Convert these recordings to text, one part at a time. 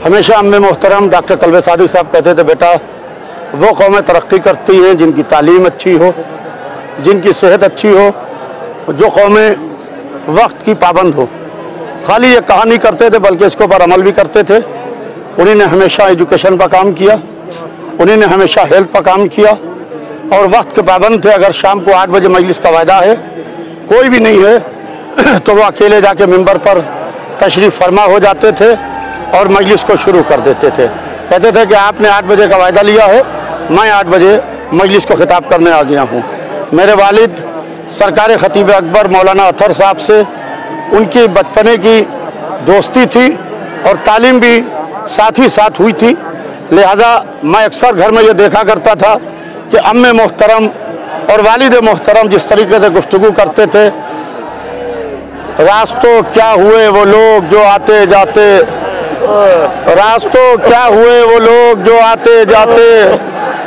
हमेशा अम्मे मोहतरम डॉक्टर कल्बे सादिक साहब कहते थे, बेटा वो कौमें तरक्की करती हैं जिनकी तालीम अच्छी हो, जिनकी सेहत अच्छी हो, जो कौमें वक्त की पाबंद हो। खाली ये कहा नहीं करते थे बल्कि इसके ऊपर अमल भी करते थे। उन्हीं ने हमेशा एजुकेशन पर काम किया, उन्हीं ने हमेशा हेल्थ पर काम किया और वक्त के पाबंद थे। अगर शाम को 8 बजे मजलिस का वायदा है, कोई भी नहीं है तो वो अकेले जाके मिंबर पर तशरीफ़ फरमा हो जाते थे और मजलिस को शुरू कर देते थे। कहते थे कि आपने 8 बजे का वायदा लिया है, मैं 8 बजे मजलिस को खिताब करने आ गया हूँ। मेरे वालिद सरकार खतीब अकबर मौलाना अतहर साहब से उनकी बचपने की दोस्ती थी और तालीम भी साथ ही साथ हुई थी। लिहाजा मैं अक्सर घर में ये देखा करता था कि अम्मे मोहतरम और वालिद मोहतरम जिस तरीके से गुफ्तगू करते थे, रास्तों क्या हुए वो लोग जो आते जाते, रास्तों क्या हुए वो लोग जो आते जाते,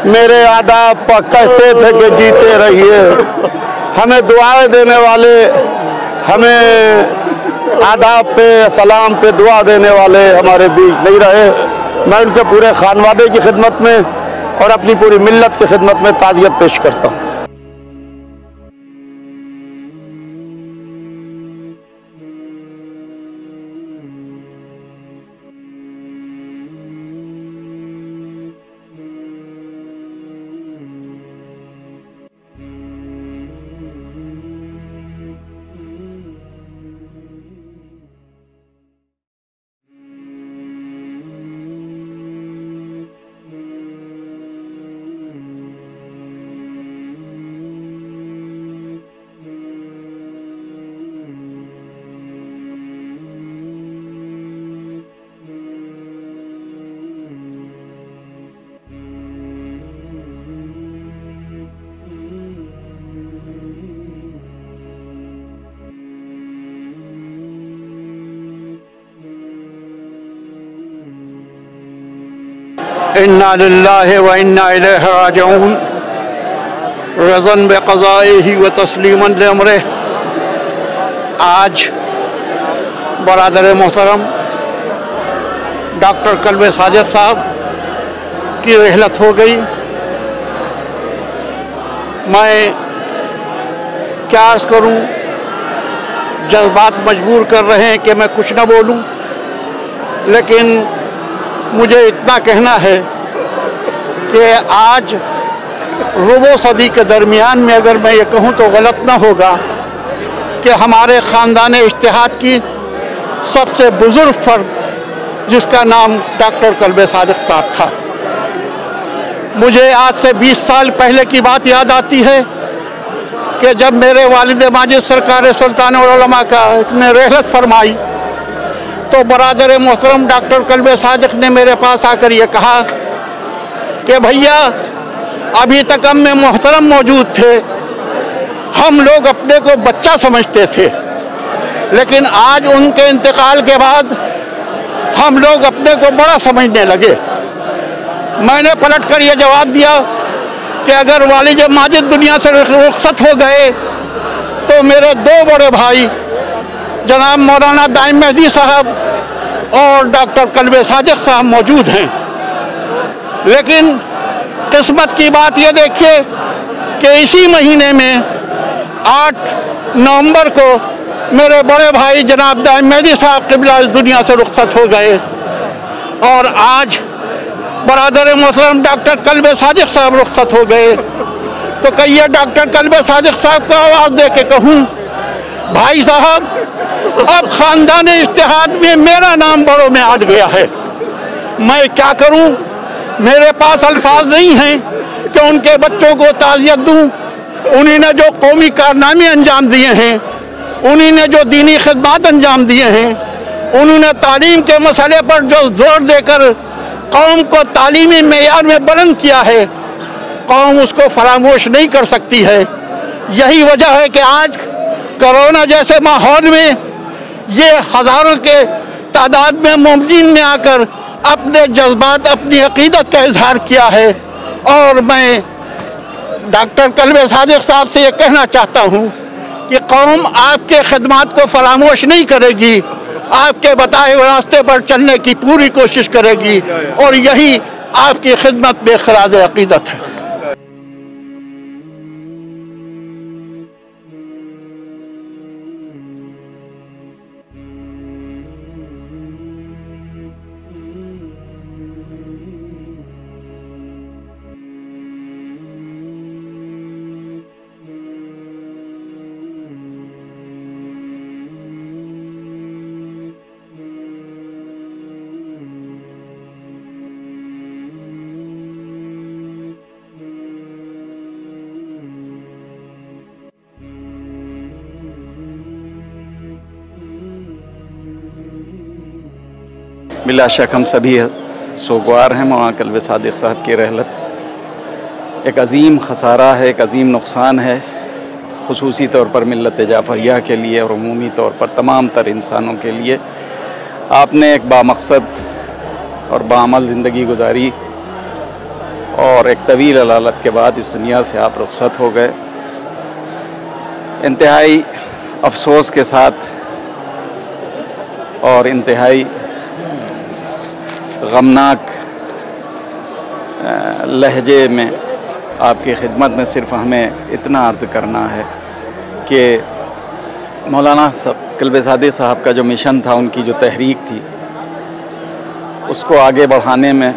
मेरे आदाब पर कहते थे कि जीते रहिए। हमें दुआएं देने वाले, हमें आदाब पे सलाम पे दुआ देने वाले हमारे बीच नहीं रहे। मैं उनके पूरे खानवादे की खिदमत में और अपनी पूरी मिल्लत की खिदमत में ताज़ियत पेश करता हूँ। इन्ना लिल्लाहि व इन्ना इलैहि राजिऊन रज़न बिक़ज़ाइहि व तस्लीमन लिअम्रिहि। आज बरादर मोहतरम डॉक्टर कल्बे सादिक साहब की रहलत हो गई। मैं क्या अर्ज़ करूं, जज्बात मजबूर कर रहे हैं कि मैं कुछ न बोलूं, लेकिन मुझे इतना कहना है कि आज रुबो सदी के दरमियान में अगर मैं ये कहूँ तो गलत ना होगा कि हमारे ख़ानदान इज्तिहाद की सबसे बुज़ुर्ग फ़र्द जिसका नाम डॉक्टर कल्बे सादिक साहब था। मुझे आज से 20 साल पहले की बात याद आती है कि जब मेरे वालिद माजिद सरकार सुल्तान उलमा का ने रहलत फरमाई तो बरादर मोहतरम डॉक्टर कल्बे सादिक ने मेरे पास आकर ये कहा कि भैया अभी तक अम्मे मोहतरम मौजूद थे, हम लोग अपने को बच्चा समझते थे, लेकिन आज उनके इंतकाल के बाद हम लोग अपने को बड़ा समझने लगे। मैंने पलट कर यह जवाब दिया कि अगर वालिद माजिद दुनिया से रुखसत हो गए तो मेरे 2 बड़े भाई जनाब मौलाना दाइम मेहदी साहब और डॉक्टर कल्बे सादिक साहब मौजूद हैं। लेकिन किस्मत की बात ये देखिए कि इसी महीने में 8 नवंबर को मेरे बड़े भाई जनाब दाइम मेहदी साहब क़िबला इस दुनिया से रुखसत हो गए और आज बरादर मोहतरम डॉक्टर कल्बे सादिक साहब रुखसत हो गए। तो कहिए डॉक्टर कल्बे सादिक साहब को आवाज़ दे के कहूँ, भाई साहब अब ख़ानदान इज्तिहाद में मेरा नाम बड़ों में आ गया है। मैं क्या करूं, मेरे पास अल्फाज नहीं हैं कि उनके बच्चों को ताज़ियत दूं। उन्हीं ने जो कौमी कारनामे अंजाम दिए हैं, उन्हीं ने जो दीनी खिदमत अंजाम दिए हैं, उन्होंने तालीम के मसले पर जो जोर देकर कौम को तालीमी मेयार में बुलंद किया है, कौम उसको फरामोश नहीं कर सकती है। यही वजह है कि आज कोरोना जैसे माहौल में ये हज़ारों के तादाद में मुमकिन ने आकर अपने जज्बात, अपनी अक़ीदत का इजहार किया है। और मैं डॉक्टर कल्बे सादिक साहब से ये कहना चाहता हूँ कि कौम आपके खिदमात को फरामोश नहीं करेगी। आपके बताए हुए रास्ते पर चलने की पूरी कोशिश करेगी और यही आपकी खिदमत में खराज अकीदत है। बिला शक हम सभी सोगवार हैं मौलाना कल्बे सादिक साहब की रहलत एक अज़ीम खसारा है, एक अज़ीम नुकसान है, ख़ुसूसी तौर पर मिल्लत जाफ़रिया के लिए और अमूमी तौर पर तमाम तर इंसानों के लिए। आपने एक बामक़सद और बाअमल ज़िंदगी गुजारी और एक तवील अलालत के बाद इस दुनिया से आप रुख़सत हो गए। इंतहाई अफसोस के साथ और इंतहाई गमनाक लहजे में आपकी खिदमत में सिर्फ़ हमें इतना अर्ज़ करना है कि मौलाना कल्बे सादिक साहब का जो मिशन था, उनकी जो तहरीक थी, उसको आगे बढ़ाने में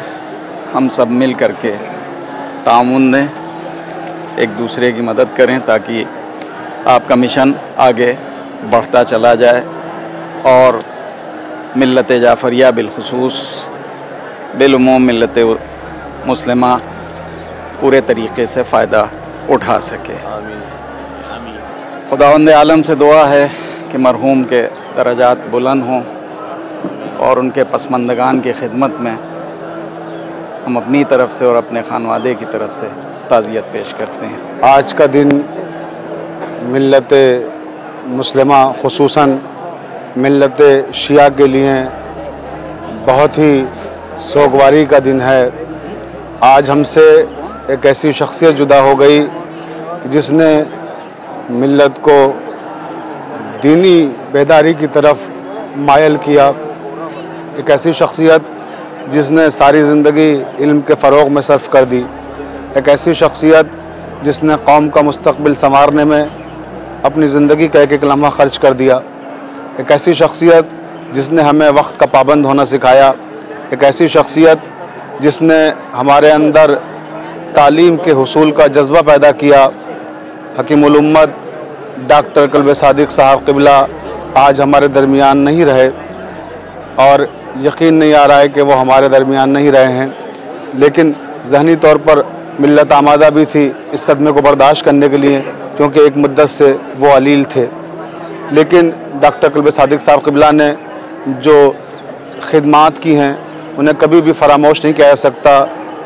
हम सब मिल कर के ताउन दें, एक दूसरे की मदद करें ताकि आपका मिशन आगे बढ़ता चला जाए और मिल्लत जाफ़रिया बिलख़ुसूस बिलुमूम मिल्लत मुस्लिमा पूरे तरीक़े से फ़ायदा उठा सके। खुदावंद आलम से दुआ है कि मरहूम के दरजात बुलंद हों और उनके पसमंदगान की खिदमत में हम अपनी तरफ से और अपने खानवादे की तरफ से ताज़ियत पेश करते हैं। आज का दिन मिल्लत मुस्लिमा ख़ुसूसन मिल्लत शिया के लिए बहुत ही सोगवारी का दिन है। आज हमसे एक ऐसी शख्सियत जुदा हो गई जिसने मिल्लत को दीनी बेदारी की तरफ मायल किया। एक ऐसी शख्सियत जिसने सारी ज़िंदगी इल्म के फ़रोग़ में सर्फ़ कर दी। एक ऐसी शख्सियत जिसने कौम का मुस्तक़बिल संवारने में अपनी ज़िंदगी का एक लम्हा ख़र्च कर दिया। एक ऐसी शख्सियत जिसने हमें वक्त का पाबंद होना सिखाया। एक ऐसी शख्सियत जिसने हमारे अंदर तालीम के हुसूल का जज्बा पैदा किया। हकीमुल उम्मत डॉक्टर कल्बे सादिक साहब क़िबला आज हमारे दरमियान नहीं रहे और यकीन नहीं आ रहा है कि वो हमारे दरमियान नहीं रहे हैं, लेकिन ज़हनी तौर पर मिल्लत आमादा भी थी इस सदमे को बर्दाश्त करने के लिए, क्योंकि एक मुद्दत से वो अलील थे। लेकिन डॉक्टर कल्बे सादिक साहब क़िबला ने जो खिदमात की हैं उन्हें कभी भी फरामोश नहीं किया जा सकता,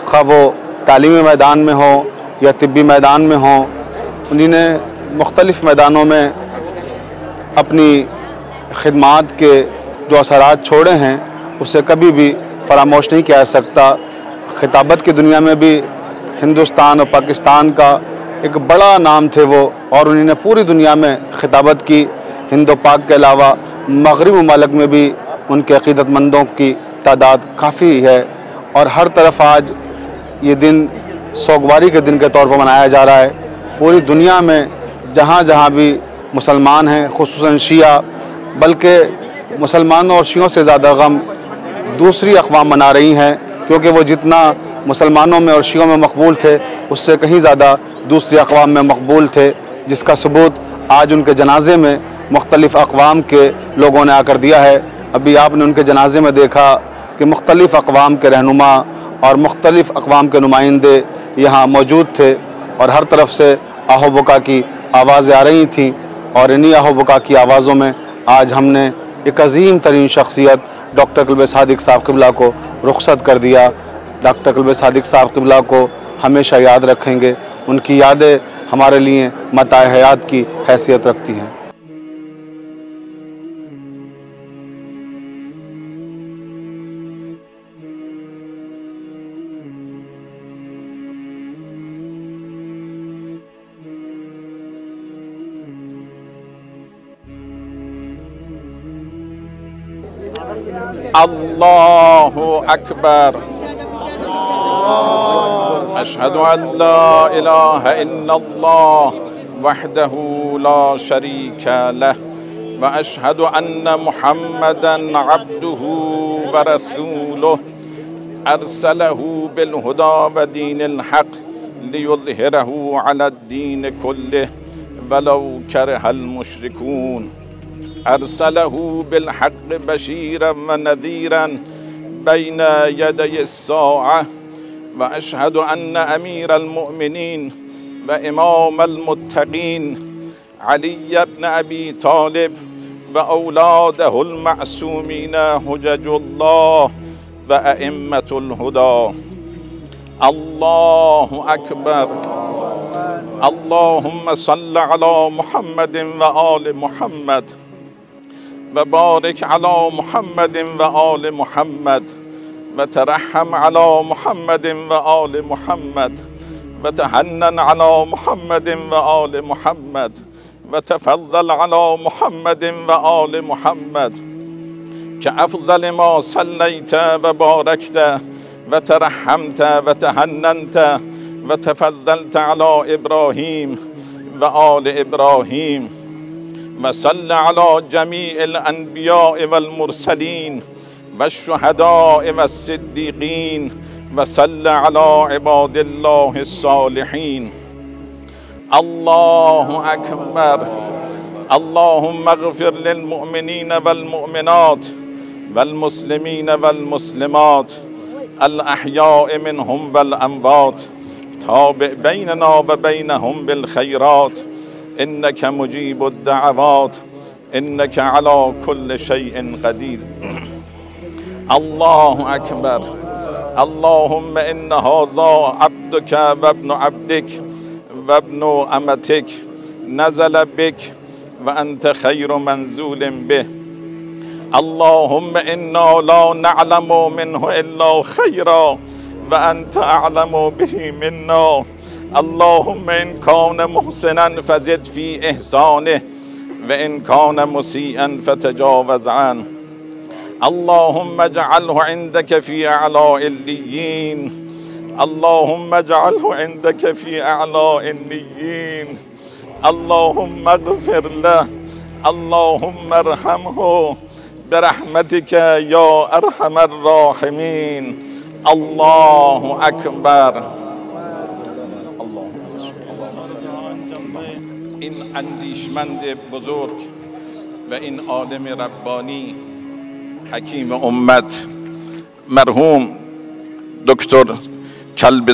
खा वो तालीमी मैदान में हो या तिब्बी मैदान में हो। उन्हीं ने मुख्तलिफ़ मैदानों में अपनी खिदमात के जो असरात छोड़े हैं उसे कभी भी फरामोश नहीं किया जा सकता। खिताबत की दुनिया में भी हिंदुस्तान और पाकिस्तान का एक बड़ा नाम थे वो, और उन्होंने पूरी दुनिया में खिताबत की। हिंदो पाक के अलावा मगरिब ममालिक में भी उनके अक़ीदतमंदों की तादाद काफ़ी है और हर तरफ आज ये दिन सोगवारी के दिन के तौर पर मनाया जा रहा है। पूरी दुनिया में जहाँ जहाँ भी मुसलमान हैं, ख़ुसूसन शिया, बल्कि मुसलमानों और शियों से ज़्यादा गम दूसरी अक़वाम मना रही हैं, क्योंकि वो जितना मुसलमानों में और शियों में मकबूल थे उससे कहीं ज़्यादा दूसरी अक़वाम में मकबूल थे, जिसका सबूत आज उनके जनाजे में मुख्तलिफ़ अक़वाम के लोगों ने आकर दिया है। अभी आपने उनके जनाजे में देखा कि मुख्तलिफ़ अक़वाम के रहनुमा और मुख्तलिफ़ अक़वाम के नुमाइंदे यहाँ मौजूद थे और हर तरफ से आहो बुका की आवाज़ें आ रही थीं, और इन्हीं आहो बुका की आवाज़ों में आज हमने एक अज़ीम तरीन शख्सियत डॉक्टर कल्बे सादिक साहब क़िबला को रुख़सत कर दिया। डॉक्टर कल्बे सादिक साहब क़िबला को हमेशा याद रखेंगे। उनकी यादें हमारे लिए मताए हयात की हैसियत रखती हैं। अल्लाहु अकबर। अशहदु अल्ला इलाहा इल्लल्लाह वहदहु ला शरीक लह व अशहदु अन्न मुहम्मदन अब्दुहु व रसूलुहु अरसलहु बिल हुदा व दीनिल हक़ लियुज़हिरहु अला दीन कुल्लिहि वलौ करहल मुशरिकून। अरसलहु बिल हक़ बशीरन व नज़ीरन बैन यदै अस्साअ व अशहदु अन्न अमीरल मुअमिनीन व इमामल मुत्तक़ीन अली इब्न अबी तालिब व औलादहुल मअसूमीन हुज्जतुल्लाह व अइम्मतुल हुदा। अल्लाहु अकबर। अल्लाहुम्मा सल्लि अला मुहम्मदिन व आलि मुहम्मद व बारिक अला मुहम्मदिन व आलि मुहम्मद व तरहम अला मुहम्मदिन व आलि मुहम्मद व तहन्नन अला मुहम्मदिन व आलि मुहम्मद व तफज़्ज़ल अला मुहम्मदिन व आलि मुहम्मद कअफ़ज़ल मा सल्लैत व बारकत व तरहमत व तहन्ननत व तफज़्ज़लत अला इब्राहीम व आलि इब्राहीम व सल्लि अला जमीइल अन्बिया'i वल मुरसलीन वश्शुहदा'i वस्सिद्दीक़ीन व सल्लि अला इबादिल्लाहिस सालिहीन। अल्लाहु अकबर। अल्लाहुम्मा अग़फ़िर लिल मुअमिनीन वल मुअमिनात वल मुस्लिमीन वल मुस्लिमात अल अहया'i मिनहुम वल अमवात ताबि बैनना व बैनहुम बिल खैरात इन्नका मुजीबुद दअवात इन्नका अला कुल्लि शैइन क़दीर। अल्लाहु अकबर। अल्लाहुम्मा इन्ना हाज़ा अब्दुका व इब्नु अब्दिक व इब्नु अमतिक नज़ल बिक व अंत खैरु मंज़ूलिन बिह। अल्लाहुम्मा इन्ना ला नअलमु मिन्हु इल्ला खैरा व अंत अअलमु बिही मिन्ना। अल्लाहुम्मा इन कान मुहसिनन फज़िद फ़ी इहसानिहि व इन कान मुसीअन फ़तजावज़ अन्हु। अल्लाहुम्मा इजअलहु इंदक फ़ी अअला इल्लिय्यीन। अल्लाहुम्मा इजअलहु इंदक फ़ी अअला इल्लिय्यीन। अल्लाहुम्मा अग़फ़िर लहु। अल्लाहुम्मा अरहमहु बिरहमतिक या अरहमर राहिमीन। अल्लाहु अकबर। इन अंदिशमंद बुजुर्ग व इन आलिम रब्बानी हकीम उम्मत मरहूम डॉक्टर कल्ब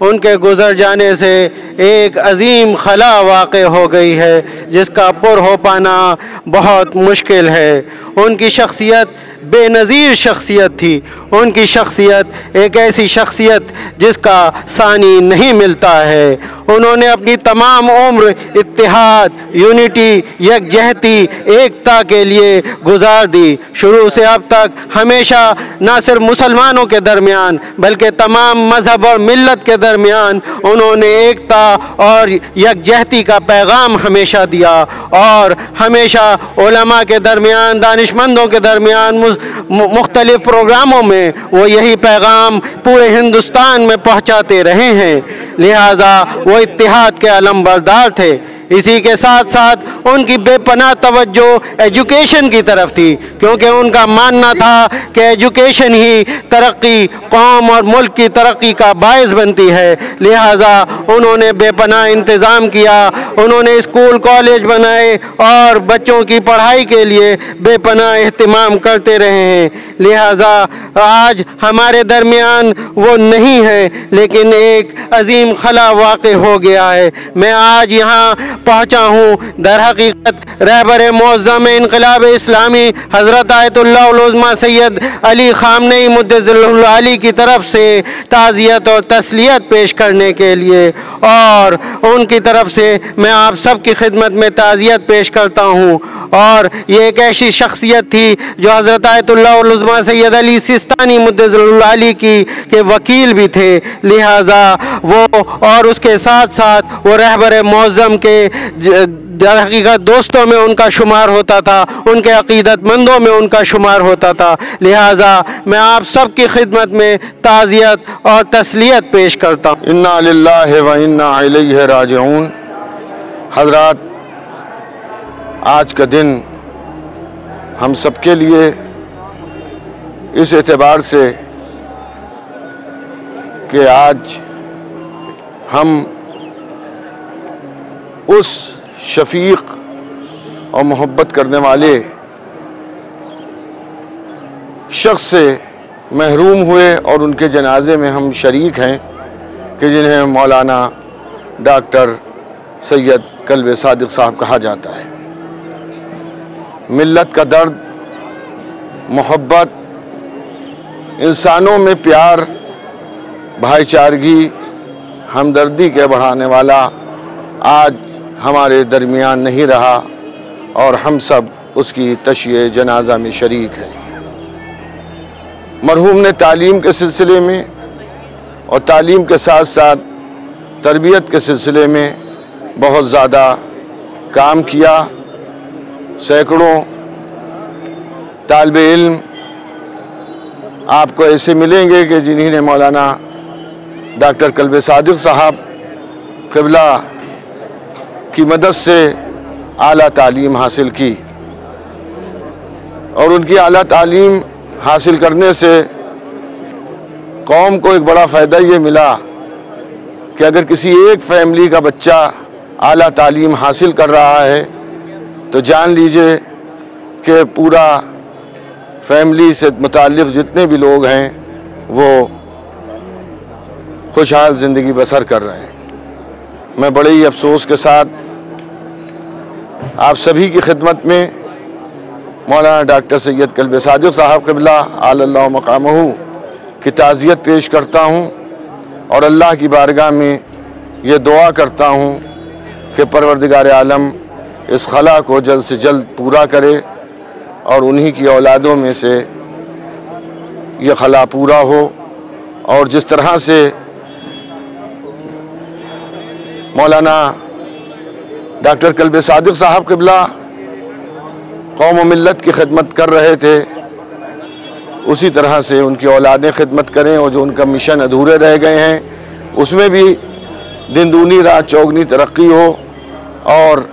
उनके गुज़र जाने से एक अजीम खला वाक़ हो गई है जिसका पुर हो पाना बहुत मुश्किल है। उनकी शख्सियत बेनज़ीर शख्सियत थी। उनकी शख्सियत एक ऐसी शख्सियत जिसका सानी नहीं मिलता है। उन्होंने अपनी तमाम उम्र इत्तेहाद, यूनिटी, यकजहती, एकता के लिए गुजार दी। शुरू से अब तक हमेशा न सिर्फ मुसलमानों के दरमियान बल्कि तमाम मज़हब और मिल्लत के दरमियान उन्होंने एकता और यकजहती का पैगाम हमेशा दिया और हमेशा उलमा के दरमियान, दानिशमंदों के दरमियान मुख्तलिफ़ प्रोग्रामों में वो यही पैगाम पूरे हिंदुस्तान में पहुँचाते रहे हैं। लिहाजा वो इत्तेहाद के अलमबरदार थे। इसी के साथ साथ उनकी बेपनाह तवज्जो एजुकेशन की तरफ थी, क्योंकि उनका मानना था कि एजुकेशन ही तरक्की, कौम और मुल्क की तरक्की का बायस बनती है। लिहाजा उन्होंने बेपनाह इंतज़ाम किया। उन्होंने स्कूल कॉलेज बनाए और बच्चों की पढ़ाई के लिए बेपनाह एहतमाम करते रहे हैं। लिहाजा आज हमारे दरमियान वो नहीं है, लेकिन एक अजीम खला वाक़ हो गया है। मैं आज यहाँ पहुँचा हूँ दर हकीकत रहबर मुअज़्ज़म इनक़िलाब इस्लामी हज़रत आयतुल्लाह उल उज़्मा सैयद अली ख़ामनेई मुद्दज़िल्लुहुल आली की तरफ से ताज़ियत और तस्लियत पेश करने के लिए, और उनकी तरफ से मैं आप सब की खिदमत में ताज़ियत पेश करता हूँ। और ये एक ऐसी शख्सियत थी जो हज़रत आयतुल्लाह उल उज़्मा सैयद अली सिस्तानी मुद्दज़िल्लुहुल आली के वकील भी थे। लिहाजा वो और उसके साथ साथ वो रहबर मुअज़्ज़म के दर हकीकत दोस्तों में उनका शुमार होता था, उनके अक़ीदतमंदों में उनका शुमार होता था। लिहाजा मैं आप सब की खिदमत में ताज़ियत और तस्लियत पेश करता हूँ। इन्ना लिल्लाहि व इन्ना इलैहि राजिऊन। हज़रात, आज का दिन हम सब के लिए इस एतबार से कि आज हम उस शफ़ीक़ और मोहब्बत करने वाले शख्स से महरूम हुए और उनके जनाजे में हम शरीक हैं कि जिन्हें मौलाना डॉक्टर सैयद कल्ब सादिक साहब कहा जाता है। मिल्लत का दर्द, मोहब्बत, इंसानों में प्यार, भाईचारगी, हमदर्दी के बढ़ाने वाला आज हमारे दरमियान नहीं रहा और हम सब उसकी तशय्ये जनाजा में शरीक हैं। मरहूम ने तालीम के सिलसिले में और तालीम के साथ साथ तरबियत के सिलसिले में बहुत ज़्यादा काम किया। सैकड़ों तालिबे इल्म आपको ऐसे मिलेंगे कि जिन्होंने मौलाना डॉक्टर कल्ब सादिक साहब क़िबला की मदद से आला तालीम हासिल की, और उनकी आला तालीम हासिल करने से कौम को एक बड़ा फ़ायदा ये मिला कि अगर किसी एक फैमिली का बच्चा आला तालीम हासिल कर रहा है तो जान लीजिए कि पूरा फैमिली से मुताल्लिक़ जितने भी लोग हैं वो खुशहाल ज़िंदगी बसर कर रहे हैं। मैं बड़े ही अफसोस के साथ आप सभी की खिदमत में मौलाना डॉक्टर सैयद कल्ब सादिक साहब क़िबला आलल्लाहु मक़ामहू की ताज़ियत पेश करता हूँ और अल्लाह की बारगाह में ये दुआ करता हूँ कि परवरदिगार आलम इस खला को जल्द से जल्द पूरा करे और उन्हीं की औलादों में से ये खला पूरा हो। और जिस तरह से मौलाना डॉक्टर कल्ब सादिक साहब क़िबला कौम व मिल्लत की खिदमत कर रहे थे, उसी तरह से उनकी औलादें खिदमत करें और जो उनका मिशन अधूरे रह गए हैं उसमें भी दिन दूनी रात चौगनी तरक्की हो। और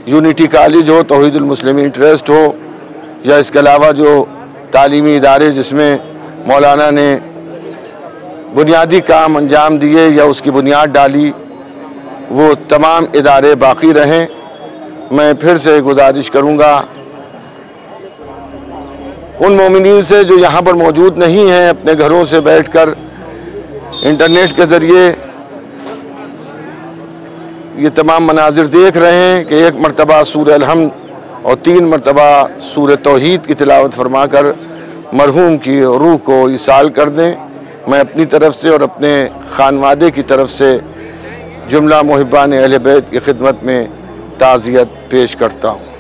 यूनिटी कॉलेज हो, तौहीदुल मुस्लिमीन ट्रस्ट हो, या इसके अलावा जो तालीमी इदारे जिसमें मौलाना ने बुनियादी काम अंजाम दिए या उसकी बुनियाद डाली, वो तमाम इदारे बाकी रहें। मैं फिर से गुजारिश करूँगा उन मोमिनीन से जो यहाँ पर मौजूद नहीं हैं, अपने घरों से बैठकर इंटरनेट के ज़रिए ये तमाम मनाजिर देख रहे हैं कि एक मरतबा सूरह अल-हम्द और 3 मरतबा सूरह तौहीद की तिलावत फरमाकर मरहूम की रूह को इसाल कर दें। मैं अपनी तरफ से और अपने खानवादे की तरफ से जुमला मुहिब्बान अहले बैत की खिदमत में ताज़ियत पेश करता हूँ।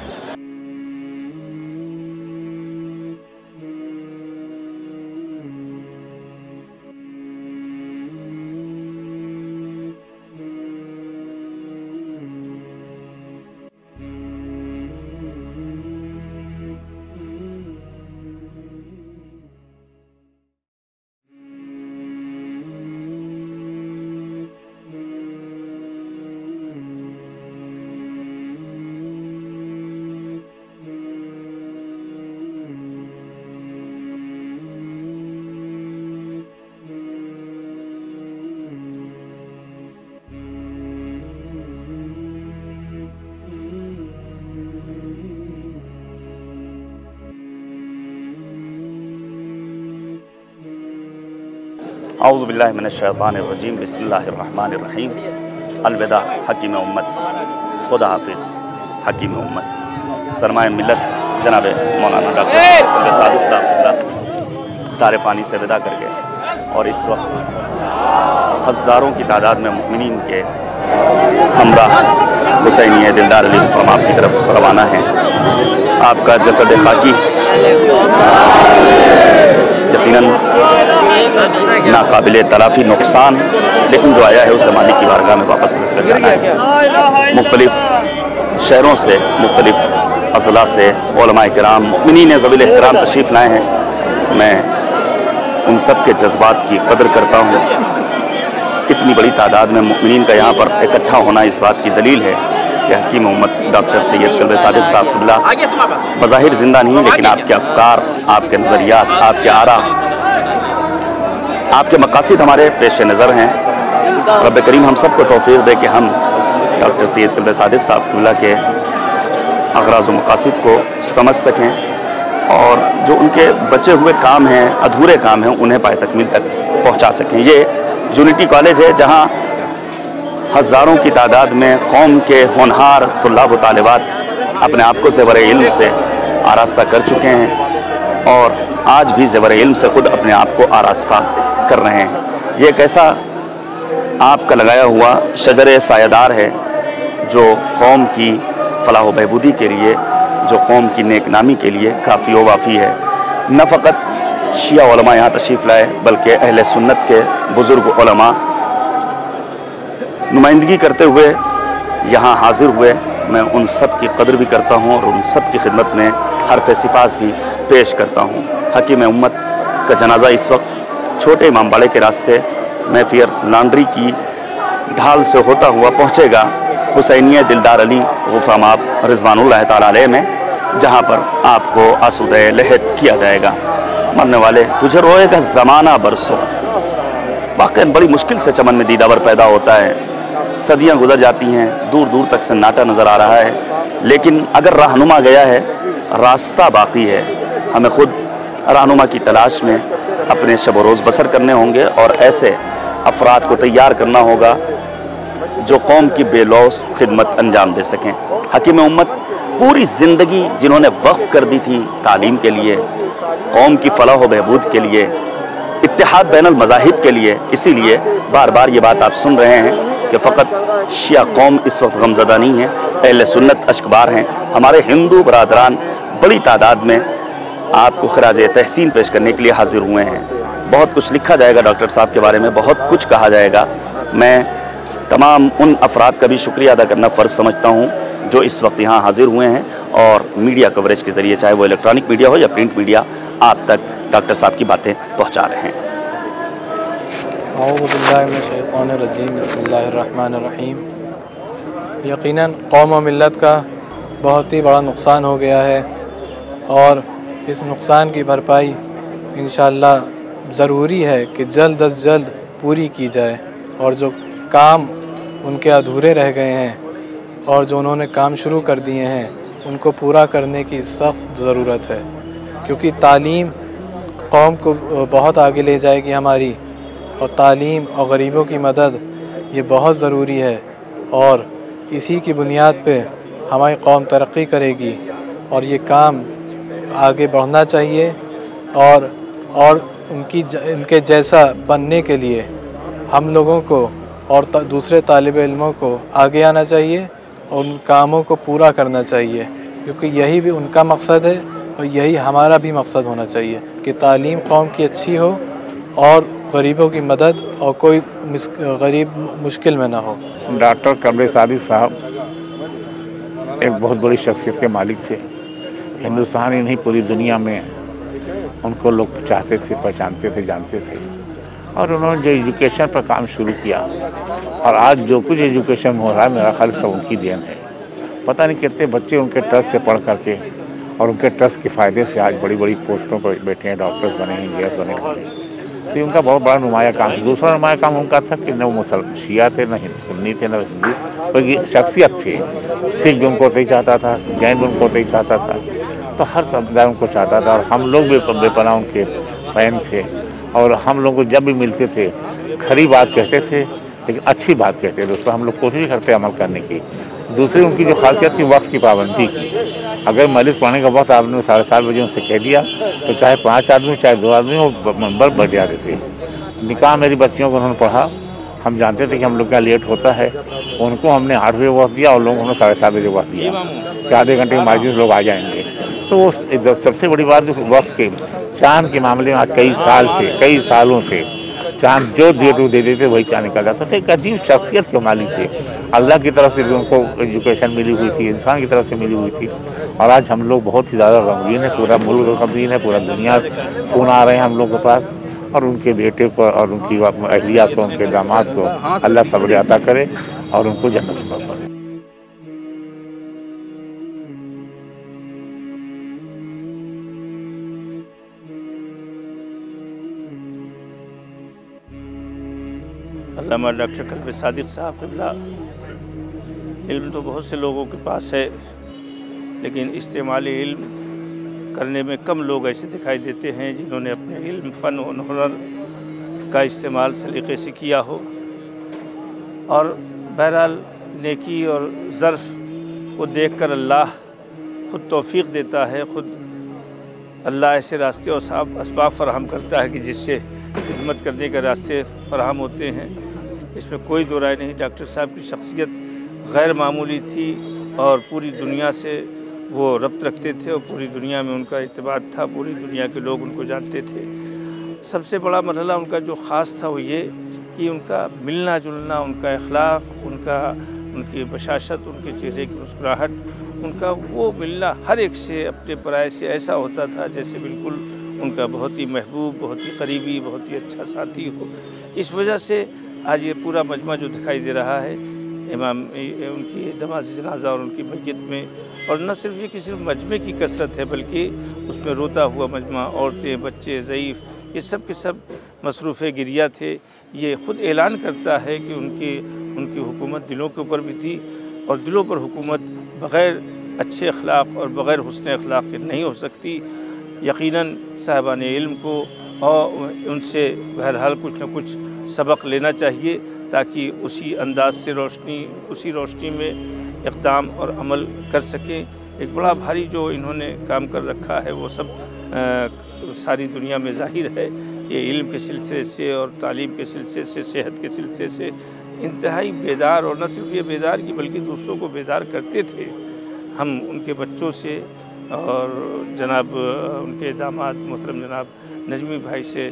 औज़ु बिल्लाहि मिनश्शैतानिर्रजीम बिस्मिल्लाहिर्रहमानिर्रहीम। अलविदा हकीम उम्मत, खुदा हाफिज़ हकीम उम्मत। सरमाए मिल्लत जनाब मौलाना डॉक्टर सादिक साहब तारिफ़ानी से विदा कर गए और इस वक्त हज़ारों की तादाद में मुमिनीन के हमरा हुसैनी दिलदार अली फरमा की तरफ रवाना हैं। आपका जसद खाकी यकीनन नाकाबिले तलाफ़ी नुकसान, लेकिन जो आया है उसे मालिक की बारगाह में वापस पलट कर जाना है। मुख्तलिफ़ शहरों से, मुख्तलिफ़ अज़ला से उलमाए किराम मुमिनीन ज़वील एहतराम तशरीफ़ लाए हैं। मैं उन सब के जज्बात की कदर करता हूँ। इतनी बड़ी तादाद में मुमिनीन का यहाँ पर इकट्ठा होना इस बात की दलील है कि हकीम उम्मत डॉक्टर सैयद कल्बे सादिक साहब क़िबला बज़ाहिर ज़िंदा नहीं, लेकिन आपके अफ़कार, आपके नज़रियात, आपके आरा, आपके मकासद हमारे पेश नज़र हैं। रब करीम हम सबको तौफ़ीक़ दे कि हम डॉक्टर सैयद कल्बे सादिक साहब क़िबला के अग़राज़ व मकासद को समझ सकें और जो उनके बचे हुए काम हैं, अधूरे काम हैं, उन्हें पाए तकमील तक पहुँचा सकें। ये यूनिटी कॉलेज है जहाँ हज़ारों की तादाद में कौम के होनहार तुल्लाब व तालिबात अपने आप को ज़ेवर इल्म से आरास्ता कर चुके हैं और आज भी ज़ेवर इल्म से ख़ुद अपने आप को आरास्ता कर रहे हैं। ये एक ऐसा आपका लगाया हुआ शजर सायादार है जो कौम की फलाह व बहबूदी के लिए, जो कौम की नेकनामी के लिए काफ़ी व वाफ़ी है। न फ़कत शिया उलमा यहाँ तशरीफ़ लाए बल्कि अहले सुन्नत के बुज़ुर्ग उलमा नुमाइंदगी करते हुए यहाँ हाज़िर हुए। मैं उन सब की कदर भी करता हूँ और उन सब की खिदमत में हर्फ़ सिपास भी पेश करता हूँ। हकीम उम्मत का जनाज़ा इस वक्त छोटे इमामबाड़े के रास्ते महफियर लॉन्ड्री की ढाल से होता हुआ पहुँचेगा हुसैनी दिलदार अली गुफ़ामाब रिज़वानुल्लाह ताला अलैह में, जहाँ पर आपको आसूदे लहद किया जाएगा। मरने वाले तुझे रोएगा ज़माना बरसों। वाक़ई बड़ी मुश्किल से चमन में दीदावर पैदा होता है। सदियाँ गुजर जाती हैं, दूर दूर तक सन्नाटा नज़र आ रहा है, लेकिन अगर रहनुमा गया है, रास्ता बाकी है। हमें ख़ुद रहनुमा की तलाश में अपने शब रोज़ बसर करने होंगे और ऐसे अफराद को तैयार करना होगा जो कौम की बेलौस खिदमत अंजाम दे सकें। हकीम उम्मत पूरी ज़िंदगी जिन्होंने वक्फ़ कर दी थी तालीम के लिए, कौम की फलाह व बहबूद के लिए, इत्तेहाद बैनुल मज़ाहिब के लिए, इसीलिए बार बार ये बात आप सुन रहे हैं कि फ़कत शिया कौम इस वक्त गमज़दा नहीं है, अहले सुन्नत अश्कबार हैं। हमारे हिंदू बरादरान बड़ी तादाद में आपको खराज तहसीन पेश करने के लिए हाजिर हुए हैं। बहुत कुछ लिखा जाएगा डॉक्टर साहब के बारे में, बहुत कुछ कहा जाएगा। मैं तमाम उन अफराद का भी शुक्रिया अदा करना फ़र्ज़ समझता हूँ जो इस वक्त यहाँ हाजिर हुए हैं और मीडिया कवरेज के ज़रिए, चाहे वो इलेक्ट्रॉनिक मीडिया हो या प्रिंट मीडिया, आप तक डॉक्टर साहब की बातें पहुँचा रहे हैं। औज़ु बिल्लाहि मिनश्शैतानिर्रजीम बिस्मिल्लाहिर्रहमानिर्रहीम। यकीनन कौम व मिल्लत का बहुत ही बड़ा नुकसान हो गया है और इस नुकसान की भरपाई इंशाअल्लाह ज़रूरी है कि जल्द अज़ जल्द पूरी की जाए और जो काम उनके अधूरे रह गए हैं और जो उन्होंने काम शुरू कर दिए हैं उनको पूरा करने की सख्त ज़रूरत है, क्योंकि तालीम कौम को बहुत आगे ले जाएगी हमारी और तालीम और गरीबों की मदद ये बहुत ज़रूरी है, और इसी की बुनियाद पे हमारी कौम तरक्की करेगी और ये काम आगे बढ़ना चाहिए। और उनके जैसा बनने के लिए हम लोगों को और दूसरे तालिब इल्मों को आगे आना चाहिए और उन कामों को पूरा करना चाहिए, क्योंकि यही भी उनका मकसद है और यही हमारा भी मकसद होना चाहिए कि तालीम कौम की अच्छी हो और गरीबों की मदद और कोई गरीब मुश्किल में ना हो। डॉक्टर कमलेश सादिक साहब एक बहुत बड़ी शख्सियत के मालिक थे। हिंदुस्तान ही नहीं, पूरी दुनिया में उनको लोग चाहते थे, पहचानते थे, जानते थे। और उन्होंने जो एजुकेशन पर काम शुरू किया और आज जो कुछ एजुकेशन में हो रहा है, मेरा ख्याल सब उनकी देन है। पता नहीं कितने बच्चे उनके ट्रस्ट से पढ़ करके और उनके ट्रस्ट के फ़ायदे से आज बड़ी बड़ी पोस्टों पर बैठे हैं, डॉक्टर्स बने हैं, इंजीनियर बने हैं। तो उनका बहुत बड़ा नुमाया काम था। दूसरा नुमाया काम उनका था कि न वो मुसलमान शिया थे, न सुन्नी थे, न हिंदू, बल्कि शख्सियत थी। सिख भी उनको नहीं चाहता था, जैन भी उनको नहीं चाहता था, तो हर समुदाय उनको चाहता था। और हम लोग भी बेपनाह उनके फैन थे और हम लोग को जब भी मिलते थे खरी बात कहते थे, लेकिन अच्छी बात कहते थे, उस पर हम लोग कोशिश करते अमल करने की। दूसरी उनकी जो खासियत थी वक्त की पाबंदी की। अगर मजलिस पढ़ने का वक्त आपने 7:30 बजे उनसे कह दिया तो चाहे 5 आदमी चाहे 2 आदमी वो मंबर बढ़ जाते थे। निकाह मेरी बच्चियों को उन्होंने पढ़ा, हम जानते थे कि हम लोग का लेट होता है, उनको हमने 8 बजे वक्त दिया और लोगों ने 7:30 बजे वक्त दिया कि आधे घंटे में मस्जिद लोग आ जाएंगे। तो वो सबसे बड़ी बात वक्त के चांद के मामले में आज कई सालों से चांद जो डेट वो दे देते वही चांद निकल जाता था। एक अजीब शख्सियत के मालिक थे। अल्लाह की तरफ से भी उनको एजुकेशन मिली हुई थी, इंसान की तरफ से मिली हुई थी। और आज हम लोग बहुत ही ज़्यादा गमगीन है, पूरा मुल्क गमगीन है, पूरा दुनिया फ़ोन आ रहे हैं हम लोग के पास। और उनके बेटे को और उनकी अहलिया को, उनके दामाद को अल्लाह सब्र अता करे और उनको जन्नत में पड़े। अल्लामा डॉक्टर कमलेश सादिक साहब क़िबला, इल्म तो बहुत से लोगों के पास है, लेकिन इस्तेमाल इल्म करने में कम लोग ऐसे दिखाई देते हैं जिन्होंने अपने इल्म, फ़न और हुनर का इस्तेमाल सलीक़े से किया हो। और बहरहाल नेकी और ज़र्फ़ को देखकर अल्लाह ख़ुद तौफ़ीक़ देता है, ख़ुद अल्लाह ऐसे रास्ते और असबाब फ़राहम करता है कि जिससे खिदमत करने के रास्ते फ़राहम होते हैं। इसमें कोई दो राय नहीं। डॉक्टर साहब की शख्सियत गैर मामूली थी और पूरी दुनिया से वो रब्त रखते थे और पूरी दुनिया में उनका इत्तेबाद था, पूरी दुनिया के लोग उनको जानते थे। सबसे बड़ा मरहला उनका जो ख़ास था वो ये कि उनका मिलना जुलना, उनका अखलाक, उनकी बशाशत, उनके चेहरे की मुस्कुराहट, उनका वो मिलना हर एक से, अपने पराये से ऐसा होता था जैसे बिल्कुल उनका बहुत ही महबूब, बहुत ही करीबी, बहुत ही अच्छा साथी हो। इस वजह से आज ये पूरा मजमा जो दिखाई दे रहा है इमाम उनकी नमाज़ जनाज़ा और उनकी मैयत में, और न सिर्फ ये कि सिर्फ मजमे की कसरत है बल्कि उसमें रोता हुआ मजमा, औरतें, बच्चे, ज़ईफ़, ये सब के सब मसरूफ़ गिरिया थे। ये ख़ुद ऐलान करता है कि उनकी हुकूमत दिलों के ऊपर भी थी और दिलों पर हुकूमत बग़ैर अच्छे अखलाक और बग़ैर हुस्न अखलाक के नहीं हो सकती। यकीनन साहिबान इल्म को और उनसे बहरहाल कुछ न कुछ सबक लेना चाहिए ताकि उसी अंदाज से उसी रोशनी में इक़दाम और अमल कर सकें। एक बड़ा भारी जो इन्होंने काम कर रखा है वो सब सारी दुनिया में ज़ाहिर है। ये इल्म के सिलसिले से और तालीम के सिलसिले से, सेहत के सिलसिले से इंतहाई बेदार, और न सिर्फ ये बेदार कि बल्कि दूसरों को बेदार करते थे। हम उनके बच्चों से और जनाब उनके दामाद मोहतरम जनाब नजमी भाई से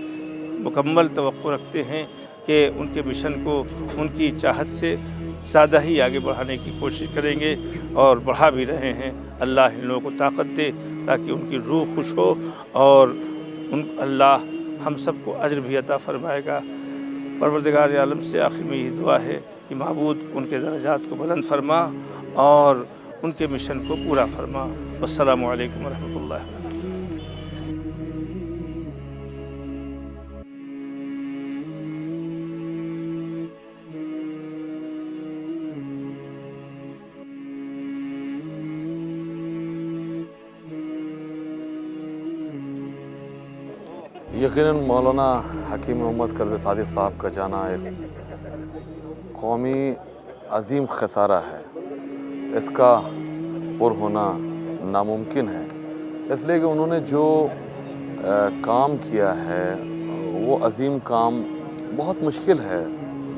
मुकम्मल तवक्को रखते हैं कि उनके मिशन को उनकी चाहत से ज़्यादा ही आगे बढ़ाने की कोशिश करेंगे और बढ़ा भी रहे हैं। अल्लाह इन लोगों को ताकत दे ताकि उनकी रूह खुश हो और अल्लाह हम सबको अज्र भी अता फ़रमाएगा। परवरदिगार आलम से आखिर में यही दुआ है कि माबूद उनके दर्जात को बुलंद फरमा और उनके मिशन को पूरा फरमा। अस्सलामु अलैकुम वरहमतुल्लाहि वबरकातुहू। यकीनन मौलाना हकीम मोहम्मद कल्बे सादिक साहब का जाना एक कौमी अजीम खसारा है। इसका पुर होना नामुमकिन है, इसलिए कि उन्होंने जो काम किया है वो अजीम काम बहुत मुश्किल है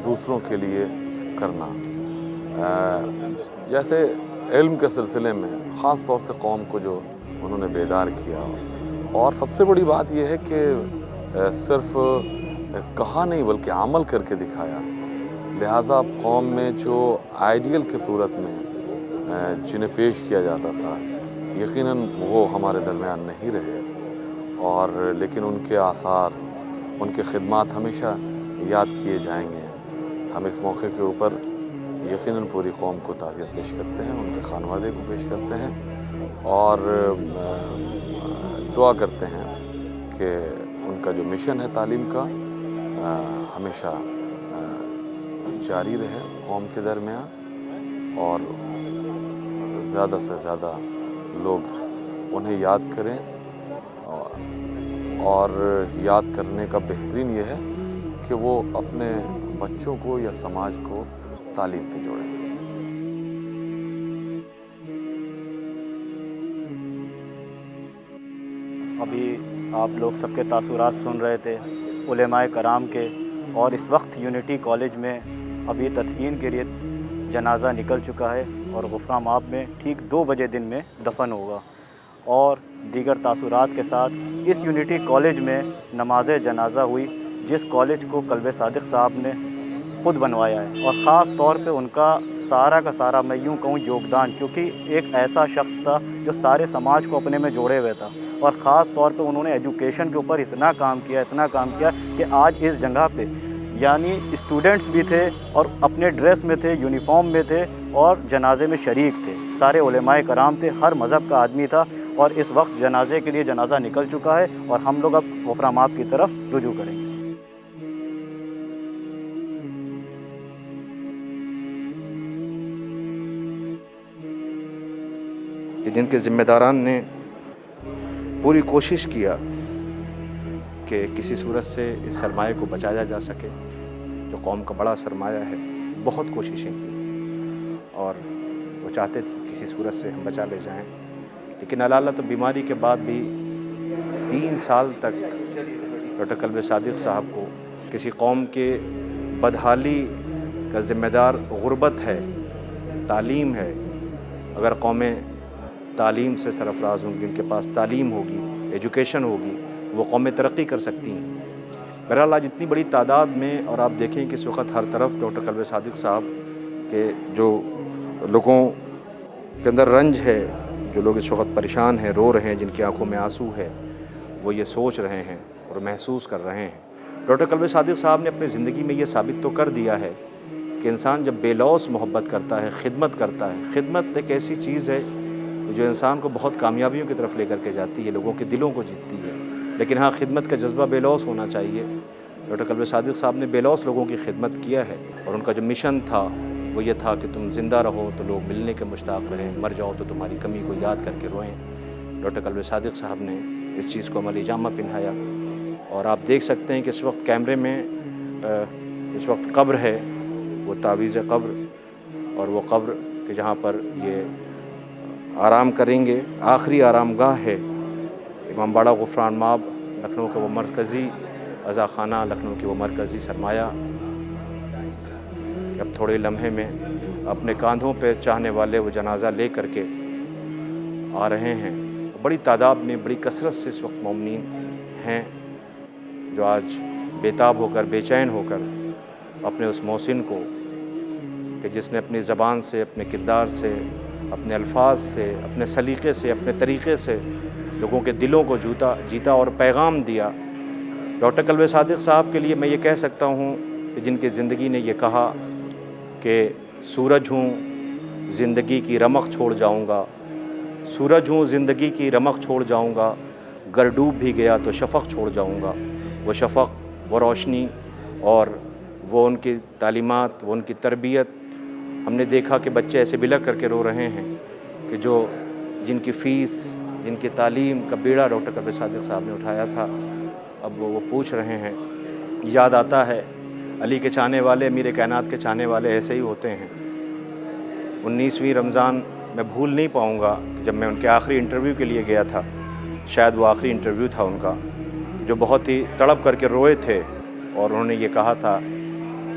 दूसरों के लिए करना। जैसे इल्म के सिलसिले में ख़ास तौर से कौम को जो उन्होंने बेदार किया, और सबसे बड़ी बात यह है कि सिर्फ कहा नहीं बल्कि अमल करके दिखाया। लिहाजा अब कौम में जो आइडियल की सूरत में जिन्हें पेश किया जाता था, यकीनन वो हमारे दरमियान नहीं रहे, और लेकिन उनके आसार, उनके खिदमात हमेशा याद किए जाएंगे। हम इस मौके के ऊपर यकीनन पूरी कौम को ताज़ियत पेश करते हैं, उनके खानवादे को पेश करते हैं, और दुआ करते हैं कि उनका जो मिशन है तालीम का हमेशा जारी रहे कौम के दरमियान, और ज़्यादा से ज़्यादा लोग उन्हें याद करें, और याद करने का बेहतरीन ये है कि वो अपने बच्चों को या समाज को तालीम से जोड़ें। अभी आप लोग सबके तासुरात सुन रहे थे उलेमाए कराम के, और इस वक्त यूनिटी कॉलेज में अभी तदफीन के लिए जनाज़ा निकल चुका है और गुफ़रान माब में ठीक 2 बजे दिन में दफन होगा। और दीगर तासुरात के साथ इस यूनिटी कॉलेज में नमाज जनाज़ा हुई, जिस कॉलेज को कल्बे सादिक साहब ने ख़ुद बनवाया है, और ख़ास तौर पे उनका सारा का सारा, मैं यूँ कहूँ, योगदान, क्योंकि एक ऐसा शख्स था जो सारे समाज को अपने में जोड़े हुए था, और ख़ास तौर पे उन्होंने एजुकेशन के ऊपर इतना काम किया कि आज इस जगह पे यानी स्टूडेंट्स भी थे और अपने ड्रेस में थे, यूनिफॉर्म में थे, और जनाजे में शरीक थे। सारे उलेमाए कराम थे, हर मज़हब का आदमी था, और इस वक्त जनाजे के लिए जनाजा निकल चुका है, और हम लोग अब गुफ़रान माब की तरफ रुजू करेंगे। जिनके ज़िम्मेदारान ने पूरी कोशिश किया कि किसी सूरत से इस सरमाए को बचाया जा सके, जो कौम का बड़ा सरमाया है, बहुत कोशिशें की, और वो चाहते थे कि किसी सूरत से हम बचा ले जाएं, लेकिन अल्लाह तो बीमारी के बाद भी 3 साल तक डॉक्टर कल्बे सादिक साहब को किसी कौम के बदहाली का ज़िम्मेदार गुर्बत है, तालीम है। अगर कौमें तालीम से सरफराज होंगी, उनके पास तालीम होगी, एजुकेशन होगी, वो कौमें तरक्की कर सकती हैं। बहरहाल आज इतनी बड़ी तादाद में, और आप देखें कि इस वक्त हर तरफ डॉक्टर कल्बे सादिक साहब के जो लोगों के अंदर रंज है, जो लोग इस वक्त परेशान हैं, रो रहे हैं, जिनकी आंखों में आंसू है, वो ये सोच रहे हैं और महसूस कर रहे हैं। डॉक्टर कल्बे सादिक साहब ने अपनी ज़िंदगी में ये साबित तो कर दिया है कि इंसान जब बेलौस मोहब्बत करता है, खिदमत करता है, खिदमत एक ऐसी चीज़ है जो इंसान को बहुत कामयाबियों की तरफ लेकर के जाती है, लोगों के दिलों को जीतती है। लेकिन हाँ, खिदमत का जज्बा बेलौस होना चाहिए। डॉक्टर कल्बे सादिक साहब ने बेलौस लोगों की खिदमत किया है, और उनका जो मिशन था वो ये था कि तुम ज़िंदा रहो तो लोग मिलने के मुश्ताक़ रहें, मर जाओ तो तुम्हारी कमी को याद करके रोएं। डॉक्टर कल्बे सादिक साहब ने इस चीज़ को अमली जामा पहनाया, और आप देख सकते हैं कि इस वक्त कैमरे में इस वक्त कब्र है, वो तावीज़ कब्र, और वो कब्र के जहाँ पर ये आराम करेंगे, आखिरी आरामगाह है इमामबाड़ा गुफ़रान माब, लखनऊ का वो मरकज़ी अज़ा खाना, लखनऊ की वो मरकज़ी सरमाया। अब थोड़े लम्हे में अपने कांधों पे चाहने वाले वो जनाजा ले करके आ रहे हैं। बड़ी तादाद में, बड़ी कसरत से इस वक्त मोमिनीन हैं जो आज बेताब होकर, बेचैन होकर अपने उस मोहसिन को, कि जिसने अपनी ज़बान से, अपने किरदार से, अपने अल्फाज से, अपने सलीक़े से, अपने तरीक़े से लोगों के दिलों को जीता और पैगाम दिया। डॉक्टर कल्बे सादिक साहब के लिए मैं ये कह सकता हूँ कि जिनकी ज़िंदगी ने ये कहा कि सूरज हूँ ज़िंदगी की रमक छोड़ जाऊँगा, सूरज हूँ ज़िंदगी की रमक छोड़ जाऊँगा, गर डूब भी गया तो शफ़क़ छोड़ जाऊँगा। वो शफ़क़, वो रोशनी और वो उनकी तालीमात, वो उनकी तरबियत। हमने देखा कि बच्चे ऐसे बिलक करके रो रहे हैं कि जिनकी फ़ीस, जिनकी तालीम का बेड़ा डॉक्टर कल्बे सादिक साहब ने उठाया था, अब वो पूछ रहे हैं। याद आता है अली के चाहने वाले, मीर कायनात के चाहने वाले ऐसे ही होते हैं। 19वीं रमज़ान मैं भूल नहीं पाऊँगा जब मैं उनके आखिरी इंटरव्यू के लिए गया था, शायद वो आखिरी इंटरव्यू था उनका, जो बहुत ही तड़प करके रोए थे और उन्होंने ये कहा था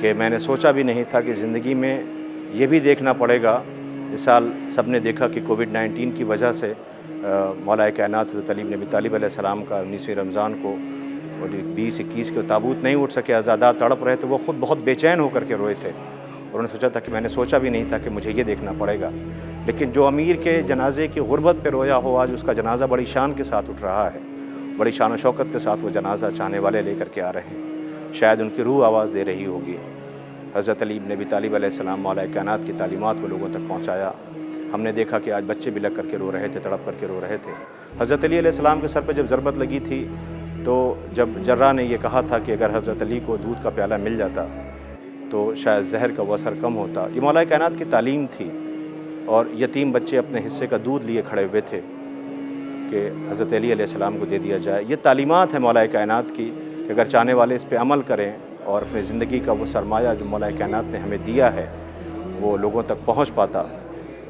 कि मैंने सोचा भी नहीं था कि ज़िंदगी में ये भी देखना पड़ेगा। इस साल सब ने देखा कि कोविड-19 की वजह से मौला कायनात हज़रत अली इब्न अबी तालिब अलैहिस्सलाम का 19वीं रमज़ान को और 20-21 के ताबूत नहीं उठ सके, अज़ादार तड़प रहे थे। वो ख़ुद बहुत बेचैन होकर के रोए थे। उन्होंने सोचा था कि मैंने सोचा भी नहीं था कि मुझे ये देखना पड़ेगा। लेकिन जो अमीर के जनाजे की गुर्बत पे रोया हो, आज उसका जनाजा बड़ी शान के साथ उठ रहा है, बड़ी शान व शौकत के साथ वो जनाजा चाहने वाले लेकर के आ रहे हैं। शायद उनकी रूह आवाज़ दे रही होगी। हज़रत अली इब्न अबी तालिब अलैहिस्सलाम मौला कायनात की तालीमात को लोगों तक पहुँचाया। हमने देखा कि आज बच्चे भी लग करके रो रहे थे, तड़प करके रो रहे थे। हज़रत अली अलैहिस्सलाम के सर पर जब ज़रबत लगी थी तो जब जर्रा ने यह कहा था कि अगर हज़रत अली को दूध का प्याला मिल जाता तो शायद जहर का वो असर कम होता। ये मौला कायनात की तालीम थी और यतीम बच्चे अपने हिस्से का दूध लिए खड़े हुए थे कि हज़रत अली अलैहिस्सलाम को दे दिया जाए। ये तालीमात है मौला कायनात की कि अगर चाहने वाले इस पे अमल करें और अपनी ज़िंदगी का वो सरमाया जो मौला कायनात ने हमें दिया है वो लोगों तक पहुँच पाता।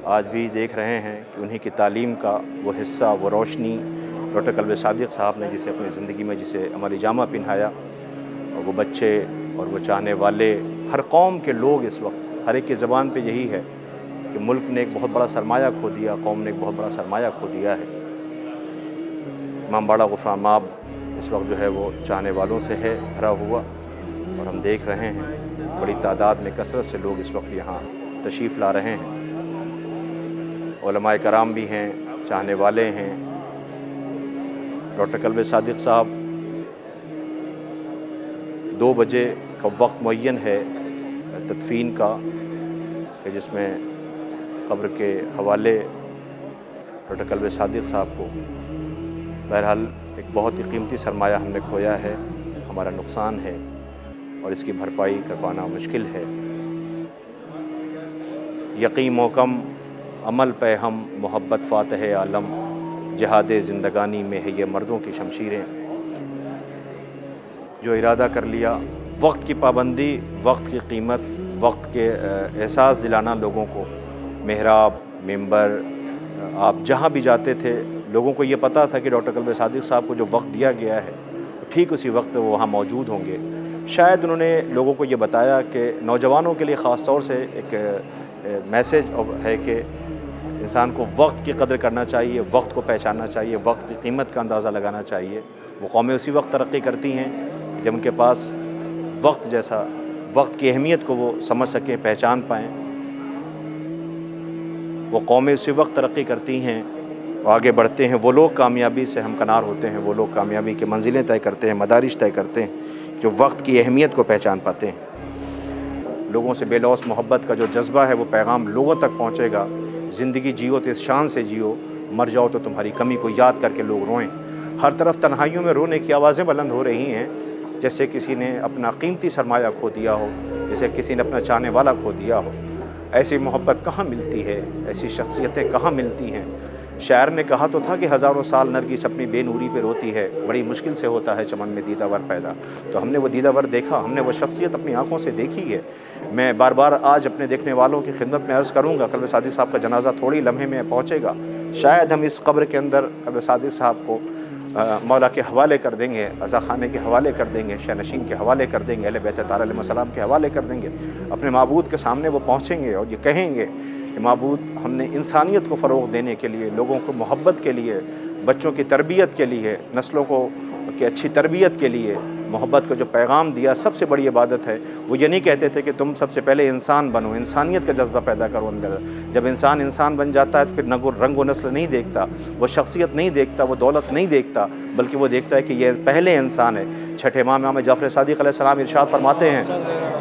आज भी देख रहे हैं कि उन्हीं की तालीम का वो हिस्सा, वो रोशनी डॉक्टर कल्बे सादिक साहब ने जिसे अपनी ज़िंदगी में जिसे अमली जामा पहनाया, और वो बच्चे और वो चाहने वाले, हर कौम के लोग इस वक्त, हर एक की ज़बान पे यही है कि मुल्क ने एक बहुत बड़ा सरमाया खो दिया, कौम ने एक बहुत बड़ा सरमाया खो दिया है। इमामबाड़ा गुफरान माब इस वक्त जो है वो चाहने वालों से है भरा हुआ और हम देख रहे हैं बड़ी तादाद में कसरत से लोग इस वक्त यहाँ तशरीफ़ ला रहे हैं। उलमाए कराम भी हैं, चाहने वाले हैं। डॉक्टर कल्बे सादिक साहब 2 बजे का वक्त मुअय्यन है तदफीन का, जिसमें कब्र के हवाले डॉक्टर कल्बे सादिक साहब को, बहरहाल एक बहुत ही कीमती सरमाया हमने खोया है, हमारा नुकसान है और इसकी भरपाई कर पाना मुश्किल है। यकीन मोकम अमल पे हम मोहब्बत फ़ातह आलम, जिहाद ज़िंदगानी में है ये मर्दों की शमशीरें। जो इरादा कर लिया, वक्त की पाबंदी, वक्त की कीमत, वक्त के एहसास दिलाना लोगों को। मेहराब, मिंबर, आप जहाँ भी जाते थे लोगों को ये पता था कि डॉक्टर कल्बे सादिक साहब को जो वक्त दिया गया है ठीक उसी वक्त पे वो वहाँ मौजूद होंगे। शायद उन्होंने लोगों को ये बताया कि नौजवानों के लिए ख़ास तौर से एक मैसेज है कि इंसान को वक्त की कदर करना चाहिए, वक्त को पहचानना चाहिए, वक्त की कीमत का अंदाज़ा लगाना चाहिए। वो कौमें उसी वक्त तरक्की करती हैं जब उनके पास वक्त जैसा, वक्त की अहमियत को वो समझ सकें, पहचान पाएँ। वो कौमें उसी वक्त तरक्की करती हैं, वो आगे बढ़ते हैं। वो लोग कामयाबी से हमकनार होते हैं, वो लोग कामयाबी की मंजिलें तय करते हैं, मदारिज तय करते हैं, जो वक्त की अहमियत को पहचान पाते हैं। लोगों से बेलौस मोहब्बत का जो जज्बा है वो पैगाम लोगों तक पहुँचेगा। ज़िंदगी जियो तो इस शान से जियो, मर जाओ तो तुम्हारी कमी को याद करके लोग रोएं। हर तरफ तन्हाइयों में रोने की आवाज़ें बुलंद हो रही हैं, जैसे किसी ने अपना कीमती सरमाया खो दिया हो, जैसे किसी ने अपना चाहने वाला खो दिया हो। ऐसी मोहब्बत कहाँ मिलती है, ऐसी शख्सियतें कहाँ मिलती हैं। शायर ने कहा तो था कि हज़ारों साल नरगिस अपनी बेनूरी पे रोती है, बड़ी मुश्किल से होता है चमन में दीदावर पैदा। तो हमने वो दीदावर देखा, हमने वो शख्सियत अपनी आँखों से देखी है। मैं बार बार आज अपने देखने वालों की खिदमत में अर्ज़ करूँगा, कल्बे सादिक साहब का जनाजा थोड़ी लम्हे में पहुँचेगा। शायद हम इस कब्र के अंदर कल्बे सादिक साहब को मौला के हवाले कर देंगे, अज़ा खाने के हवाले कर देंगे, शहनशीन के हवाले कर देंगे, अहले बैत तार अलैहिस्सलाम के हवाले कर देंगे। अपने माबूद के सामने वो पहुँचेंगे और ये कहेंगे कि माबूद, हमने इंसानियत को फ़रोग़ देने के लिए, लोगों को मोहब्बत के लिए, बच्चों की तरबियत के लिए, नस्लों को की अच्छी तरबियत के लिए मोहब्बत को जो पैगाम दिया, सबसे बड़ी इबादत है। वो ये नहीं कहते थे कि तुम सबसे पहले इंसान बनो, इंसानियत का जज्बा पैदा करो अंदर। जब इंसान इंसान बन जाता है तो फिर रंग व नस्ल नहीं देखता, वो शख्सियत नहीं देखता, वो दौलत नहीं देखता, बल्कि वो देखता है कि ये पहले इंसान है। छठे इमाम जाफ़र सादिक़ अलैहिस्सलाम इरशाद फरमाते हैं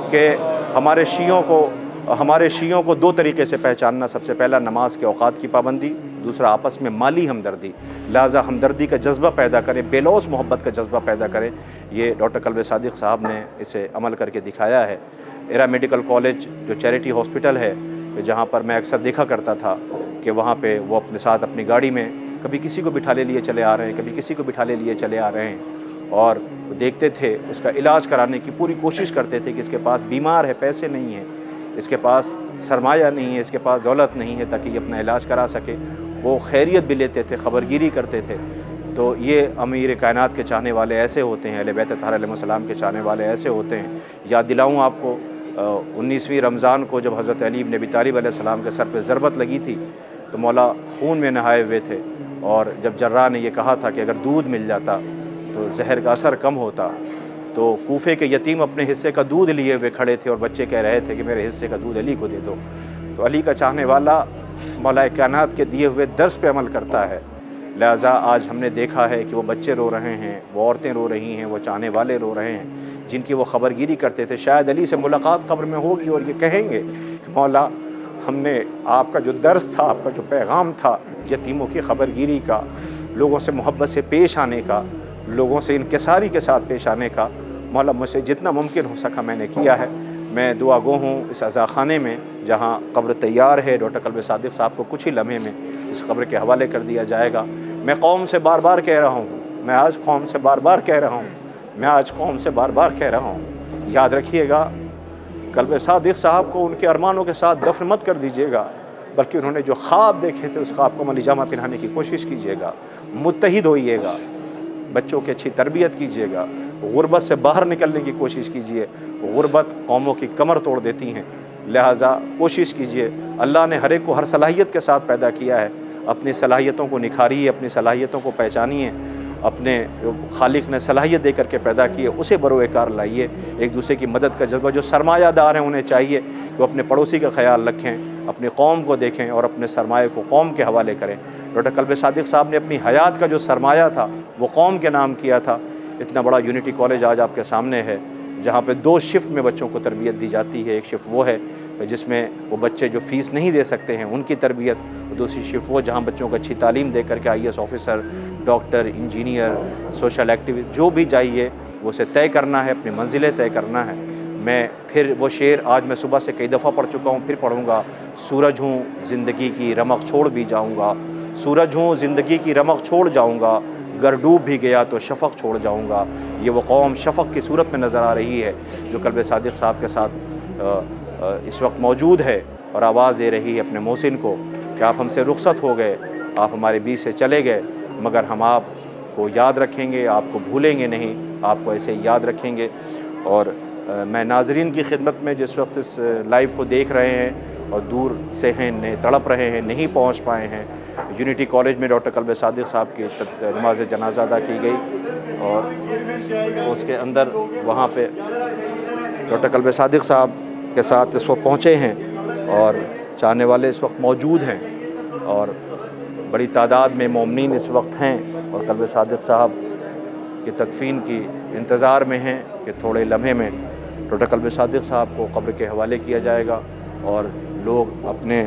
कि हमारे शियों को 2 तरीक़े से पहचानना। सबसे पहला नमाज के औक़ात की पाबंदी, दूसरा आपस में माली हमदर्दी। लिहाजा हमदर्दी का जज्बा पैदा करें, बेलौस मोहब्बत का जज्बा पैदा करें। ये डॉक्टर कल्बे सादिक साहब ने इसे अमल करके दिखाया है। एरा मेडिकल कॉलेज जो चैरिटी हॉस्पिटल है, जहाँ पर मैं अक्सर देखा करता था कि वहाँ पे वो अपने साथ अपनी गाड़ी में कभी किसी को बिठा ले लिए चले आ रहे हैं, कभी किसी को बिठा ले लिए चले आ रहे हैं। और देखते थे, उसका इलाज कराने की पूरी कोशिश करते थे कि इसके पास बीमार है, पैसे नहीं हैं, इसके पास सरमाया नहीं है, इसके पास दौलत नहीं है ताकि ये अपना इलाज करा सके। वो खैरियत भी लेते थे, ख़बरगिरी करते थे। तो ये अमीर कायनात के चाहने वाले ऐसे होते हैं, अहले बैत ताहरा अलैहिस्सलाम के चाहने वाले ऐसे होते हैं। याद दिलाऊँ आपको 19वीं रमज़ान को जब हज़रत अली इब्न अबी तालिब अलैहिस्सलाम के सर पे ज़रबत लगी थी तो मौला खून में नहाए हुए थे, और जब जर्राह ने यह कहा था कि अगर दूध मिल जाता तो जहर का असर कम होता, तो कूफे के यतीम अपने हिस्से का दूध लिए हुए खड़े थे और बच्चे कह रहे थे कि मेरे हिस्से का दूध अली को दे दो। तो अली का चाहने वाला मौला कायनात के दिए हुए दर्स पे अमल करता है। लिहाजा आज हमने देखा है कि वो बच्चे रो रहे हैं, वो औरतें रो रही हैं, वो चाहने वाले रो रहे हैं जिनकी वो ख़बरगिरी करते थे। शायद अली से मुलाकात कब्र में होगी और ये कहेंगे कि मौला हमने आपका जो दर्स था, आपका जो पैगाम था यतीमों की ख़बरगिरी का, लोगों से मोहब्बत से पेश आने का, लोगों से इनकिसारी के साथ पेश आने का, मौला मुझसे जितना मुमकिन हो सका मैंने किया है। मैं दुआ गो हूँ इस अज़ाख़ाने में जहाँ कब्र तैयार है, डॉक्टर कल्बे सादिक़ साहब को कुछ ही लम्हे में इस कब्र के हवाले कर दिया जाएगा। मैं कौम से बार बार कह रहा हूँ, मैं आज कौम से बार बार कह रहा हूँ, मैं आज कौम से बार बार कह रहा हूँ, याद रखिएगा कल्बे सादिक़ साहब को उनके अरमानों के साथ दफन मत कर दीजिएगा, बल्कि उन्होंने जो ख्वाब देखे थे उस ख्वाब को अमली जामा पहनाने की कोशिश कीजिएगा। मुत्तहिद होइएगा, बच्चों की अच्छी तरबियत कीजिएगा, गुर्बत से बाहर निकलने की कोशिश कीजिए। गुर्बत कौमों की कमर तोड़ देती हैं, लिहाजा कोशिश कीजिए। अल्लाह ने हर एक को हर सलाहियत के साथ पैदा किया है, अपनी सलाहियतों को निखारिए, अपनी सलाहियतों को पहचानिए, अपने खालिक ने सलाहियत दे करके पैदा किए उसे बरोएकार लाइए। एक दूसरे की मदद का जज्बा, जो सरमायादार हैं उन्हें चाहिए कि वो अपने पड़ोसी का ख्याल रखें, अपनी कौम को देखें और अपने सरमाए को कौम के हवाले करें। डॉक्टर कल्बे सादिक़ साहब ने अपनी हयात का जो सरमाया था वो कौम के नाम किया था। इतना बड़ा यूनिटी कॉलेज आज आपके सामने है जहाँ पे 2 शिफ्ट में बच्चों को तरबियत दी जाती है। एक शिफ्ट वो है जिसमें वो बच्चे जो फ़ीस नहीं दे सकते हैं उनकी तरबियत, दूसरी शिफ्ट वो जहाँ बच्चों को अच्छी तालीम दे करके IAS officer, doctor, engineer, social activist जो भी चाहिए वो उसे तय करना है, अपनी मंजिलें तय करना है। मैं फिर वो शेर आज मैं सुबह से कई दफ़ा पढ़ चुका हूँ, फिर पढ़ूँगा। सूरज हूँ ज़िंदगी की रमक छोड़ भी जाऊँगा, सूरज हूँ ज़िंदगी की रमक छोड़ जाऊँगा, गर डूब भी गया तो शफ़क़ छोड़ जाऊँगा। ये वो कौम शफ़क़ की सूरत में नज़र आ रही है जो कल्बे सादिक़ साहब के साथ इस वक्त मौजूद है और आवाज़ दे रही है अपने मोहसिन को कि आप हमसे रुखसत हो गए, आप हमारे बीच से चले गए, मगर हम आपको याद रखेंगे, आपको भूलेंगे नहीं, आपको ऐसे याद रखेंगे। और मैं नाज़रीन की खिदमत में जिस वक्त इस लाइव को देख रहे हैं और दूर से हैं, तड़प रहे हैं, नहीं पहुंच पाए हैं, यूनिटी कॉलेज में डॉक्टर कल्बे सादिक़ साहब की नमाज जनाजा अदा की गई और उसके अंदर वहाँ पे डॉक्टर कल्बे सादिक़ साहब के साथ इस वक्त पहुँचे हैं और चाहने वाले इस वक्त मौजूद हैं और बड़ी तादाद में मोमिनीन इस वक्त हैं और कल्बे सादिक़ साहब की तदफीन की इंतज़ार में हैं कि थोड़े लम्हे में डॉक्टर कल्बे सादिक़ साहब को कब्र के हवाले किया जाएगा और लोग अपने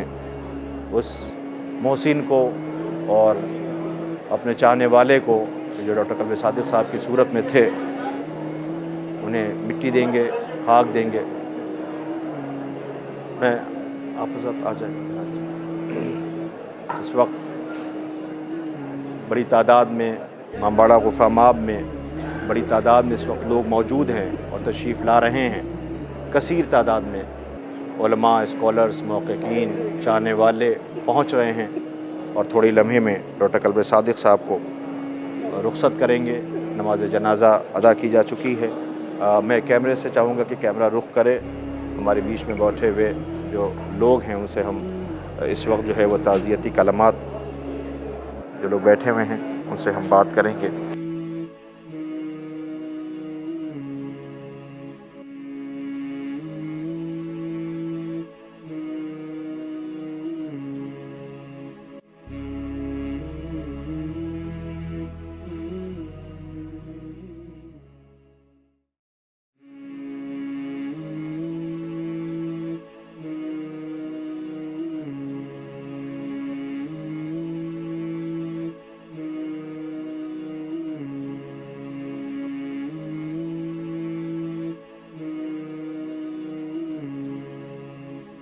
उस मोहसिन को और अपने चाहने वाले को जो डॉक्टर कल्बे सादिक़ साहब की सूरत में थे उन्हें मिट्टी देंगे, खाक देंगे। मैं आप साथ आ जाए। इस वक्त बड़ी तादाद में मामबाड़ा गुफरामाब में बड़ी तादाद में इस वक्त लोग मौजूद हैं और तशरीफ़ ला रहे हैं। कसीर तादाद में उलमा, स्कॉलर्स, मौक़िक़ीन, चाहने वाले पहुँच रहे हैं और थोड़ी लम्हे में डॉक्टर कल्बे सादिक़ साहब को रुखसत करेंगे। नमाज जनाजा अदा की जा चुकी है। मैं कैमरे से चाहूँगा कि कैमरा रुख करे, हमारे बीच में बैठे हुए जो लोग हैं उनसे हम इस वक्त जो है वो ताज़ियती कलमात जो लोग बैठे हुए हैं उनसे हम बात करेंगे।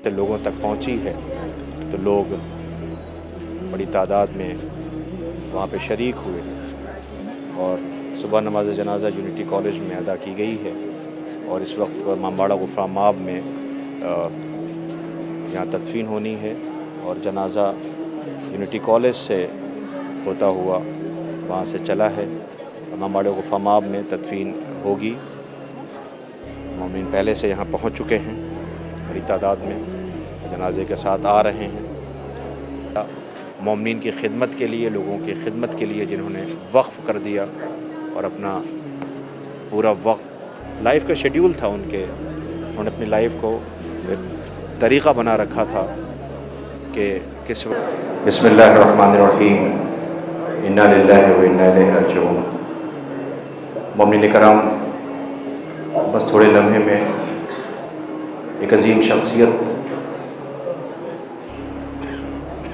लोगों तक पहुंची है तो लोग बड़ी तादाद में वहाँ पे शरीक हुए और सुबह नमाज जनाजा यूनिटी कॉलेज में अदा की गई है और इस वक्त इमामबाड़ा गुफरा माब में यहाँ तदफीन होनी है और जनाजा यूनिटी कॉलेज से होता हुआ वहाँ से चला है। इमामबाड़ा गुफरा माब में तदफीन होगी। मोमिन पहले से यहाँ पहुँच चुके हैं, बड़ी तादाद में जनाजे के साथ आ रहे हैं। मोमिन की खिदमत के लिए, लोगों की खिदमत के लिए जिन्होंने वक्फ़ कर दिया और अपना पूरा वक्त, लाइफ का शेड्यूल था उन्होंने अपनी लाइफ को एक तरीक़ा बना रखा था कि किस वक्त। बिस्मिल्लाहिर्रहमानिर्रहीम, इन्ना लिल्लाहि व इन्ना इलैहि राजिऊन। मोमिन कराम, बस थोड़े लम्हे में एक अजीम शख्सियत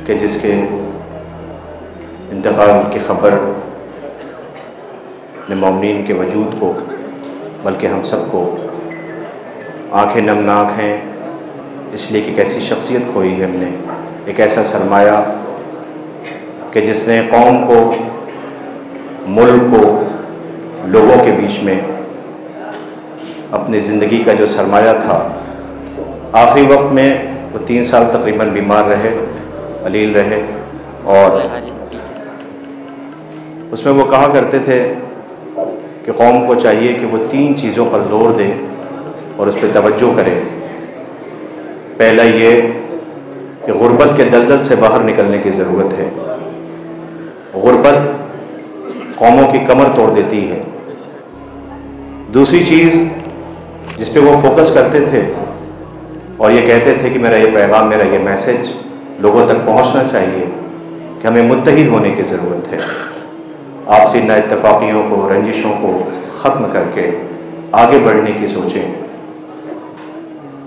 कि जिसके इंतकाल की ख़बर ने मोमिन के वजूद को, बल्कि हम सबको आँखें नमनाक हैं, इसलिए कि एक ऐसी शख्सियत खोई है हमने, एक ऐसा सरमाया कि जिसने कौम को, मुल्क को, लोगों के बीच में अपनी ज़िंदगी का जो सरमाया था, आखिरी वक्त में वो 3 साल तकरीबन बीमार रहे, अलील रहे और उसमें वो कहा करते थे कि कौम को चाहिए कि वो 3 चीज़ों पर ज़ोर दे और उस पर तवज्जो करे। पहला ये कि गुर्बत के दलदल से बाहर निकलने की ज़रूरत है। गुर्बत कौमों की कमर तोड़ देती है। दूसरी चीज़ जिस पे वो फोकस करते थे और ये कहते थे कि मेरा ये पैगाम, मेरा ये मैसेज लोगों तक पहुंचना चाहिए कि हमें मुत्तहिद होने की ज़रूरत है। आपसी नाइत्तफ़ाक़ियों को, रंजिशों को ख़त्म करके आगे बढ़ने की सोचें।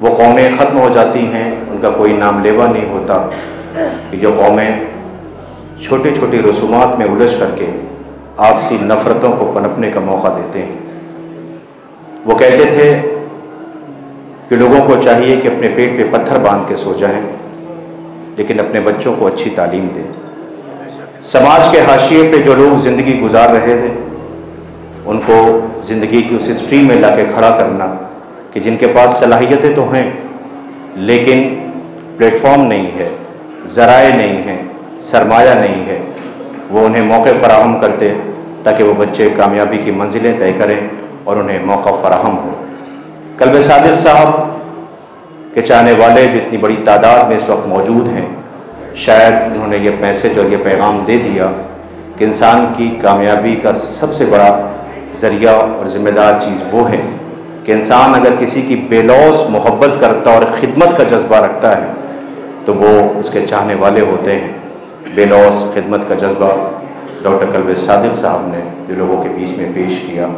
वो कौमें ख़त्म हो जाती हैं, उनका कोई नाम लेवा नहीं होता कि जो कौमें छोटी छोटी रसूमात में उलझ करके आपसी नफ़रतों को पनपने का मौका देते हैं। वो कहते थे कि लोगों को चाहिए कि अपने पेट पे पत्थर बांध के सो जाएं, लेकिन अपने बच्चों को अच्छी तालीम दें। समाज के हाशिए पे जो लोग ज़िंदगी गुजार रहे थे, उनको ज़िंदगी की उस स्ट्रीम में लाके खड़ा करना कि जिनके पास सलाहियतें तो हैं लेकिन प्लेटफॉर्म नहीं है, ज़राए नहीं हैं, सरमाया नहीं है, वो उन्हें मौके फ़राहम करते ताकि वो बच्चे कामयाबी की मंजिलें तय करें और उन्हें मौका फ़राहम हो। कल्ब सादिक साहब के चाहने वाले जो इतनी बड़ी तादाद में इस वक्त मौजूद हैं, शायद उन्होंने ये मैसेज और ये पैगाम दे दिया कि इंसान की कामयाबी का सबसे बड़ा ज़रिया और ज़िम्मेदार चीज़ वो है कि इंसान अगर किसी की बेलौस मोहब्बत करता और ख़िदमत का जज्बा रखता है तो वो उसके चाहने वाले होते हैं। बेलौस ख़िदमत का जज्बा डॉक्टर कल्ब सादिक साहब ने जो लोगों के बीच में पेश किया।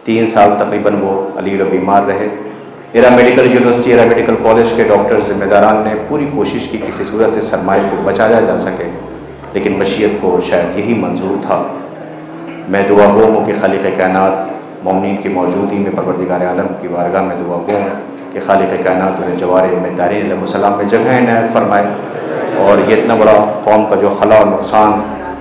3 साल तकरीबन वो अलील बीमार रहे। Era medical university, era medical college के डॉक्टर्स, ज़िम्मेदारान ने पूरी कोशिश की किसी सूरत से सरमाए को बचाया जा सके, लेकिन मशीयत को शायद यही मंजूर था। मैं दुआ गो हूँ कि खालिक़ कायनात मोमिन की मौजूदगी में परवरदिगार आलम की बारगाह में दुआ गो हूँ कि खालिक़ कायनात उन्हें जवारे में दारीन अलैहिस्सलाम में जगह इनायत फरमाए और ये इतना बड़ा कौम का जो खला और नुकसान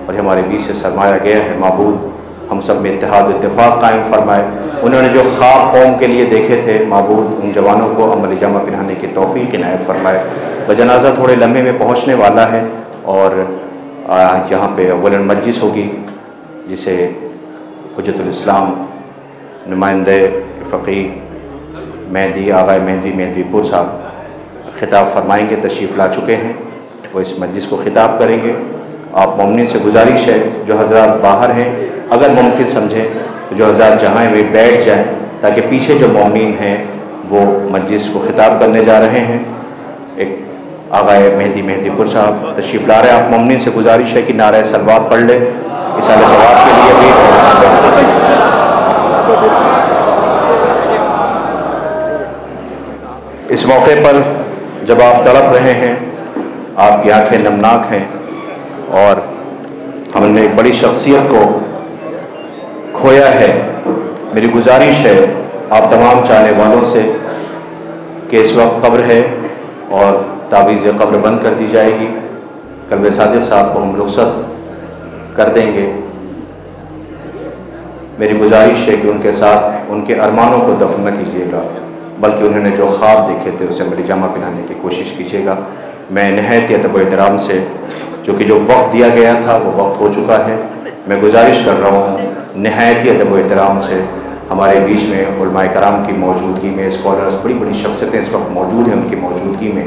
और हमारे बीच से सरमाया गया है, माबूद हम सब में इत्तेहाद इत्तेफाक कायम फरमाए। उन्होंने जो ख्वाब कौम के लिए देखे थे, माबूद उन जवानों को अमल जमा पिनाने की तौफीक इनायत फरमाए। जनाजा थोड़े लम्हे में पहुँचने वाला है और यहाँ पे अव्वलन मजलिस होगी जिसे हुज्जतुल इस्लाम नुमाइंदे फ़क़ीह मेहदी आग़ा मेहदीपुर साहब खिताब फरमाएंगे, तशरीफ़ ला चुके हैं। वो इस मजलिस को खिताब करेंगे। आप मोमिन से गुजारिश है जो हज़रात बाहर हैं, अगर मुमकिन समझें तो जो हज़रात जहाँ वे बैठ जाएं ताकि पीछे जो मोमिन हैं वो मजलिस को खिताब करने जा रहे हैं। एक आग़ाए मेहदीपुर साहब तशरीफ़ ला रहे हैं। आप मोमिन से गुजारिश है कि नारे सलवात पढ़ लें इसाले सवाब के लिए भी। इस मौके पर जब आप तड़प रहे हैं, आपकी आंखें नमनाक हैं और हमने एक बड़ी शख्सियत को खोया है, मेरी गुजारिश है आप तमाम चाहने वालों से कि इस वक्त कब्र है और तावीज़ कब्र बंद कर दी जाएगी। कल्ब सादिक साहब को हम रुखसत कर देंगे। मेरी गुजारिश है कि उनके साथ उनके अरमानों को दफन न कीजिएगा, बल्कि उन्होंने जो ख्वाब देखे थे उसे मेरी जामा पहनाने की कोशिश कीजिएगा। मैं नहायत अदब व एहतराम से, चूँकि जो वक्त दिया गया था वो वक्त हो चुका है, मैं गुजारिश कर रहा हूँ नहायत अदब व एहतराम से हमारे बीच में उलमाए कराम की मौजूदगी में, स्कॉलर्स, बड़ी बड़ी शख्सियतें इस वक्त मौजूद हैं, उनकी मौजूदगी में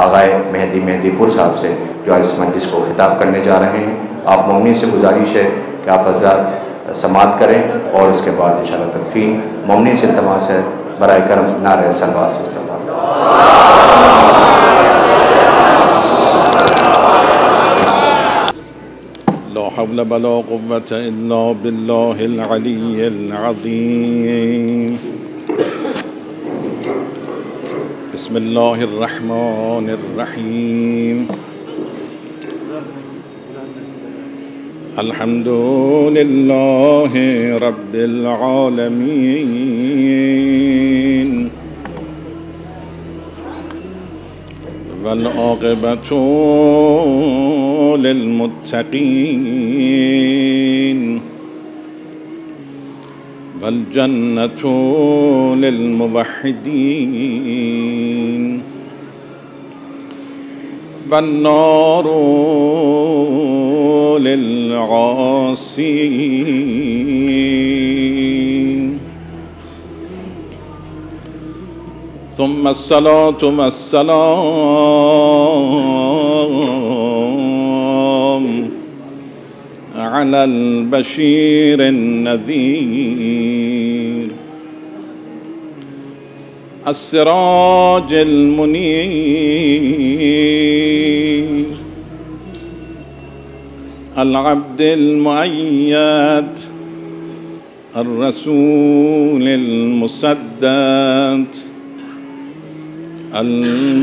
आगाए मेहदीपुर साहब से जो इस मजलिस को खिताब करने जा रहे हैं, आप मौमनी से गुजारिश है कि आप हज़रात समात करें और उसके बाद इंशाअल्लाह तदफीन। मौमनी से इल्तमास है बराए करम नारे सलवात से इस्तेमाल। ला हौला वला कुव्वता इल्ला बिल्लाहिल अलिय्यिल अज़ीम। बिस्मिल्लाहिर रहमानिर रहीम। अल्हम्दुलिल्लाहि रब्बिल आलमीन वल आक़िबतु लिल मुत्तक़ीन वल जन्नतु लिल मुवह्हिदीन वन नारु लिल आसीन। सुम्मा अस्सलातु वस्सलाम अलल बशीरिन नज़ीर अस्सिराजिल मुनीर अल अब्दिल मुअय्यद अर्रसूलिल मुसद्दद अल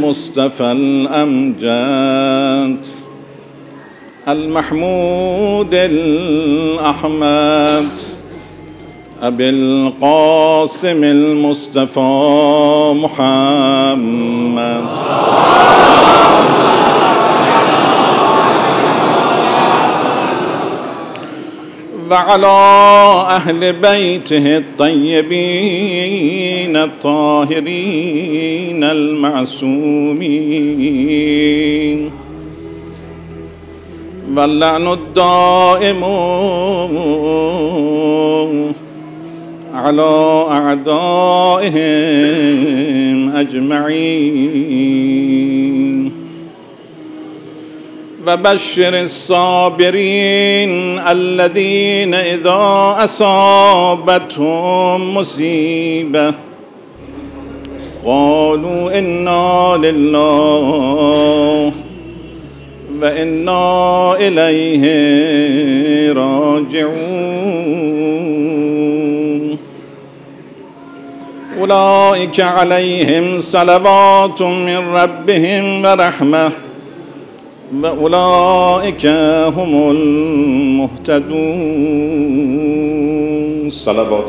मुस्तफ़ल अमजद अल महमूदिल अहमद अबिल क़ासिमिल मुस्तफ़ा मुहम्मद। वअला अहले बैतिहि अत्तय्यबीन अत्ताहिरीन अल-मअसूमीन वल्लअनु दाइमु अला अअदाइहिम अजमईन वबश्शिरिस साबिरीन अल्लज़ीना इज़ा असाबतहुम मुसीबह क़ालू इन्ना लिल्लाहि व इन्ना इलैहि राजिऊन। उलाइका अलैहिम सलवातुम मिन रब्बिहिम व रहमह व उलाइका हुमुल मुहतदून। सलावत।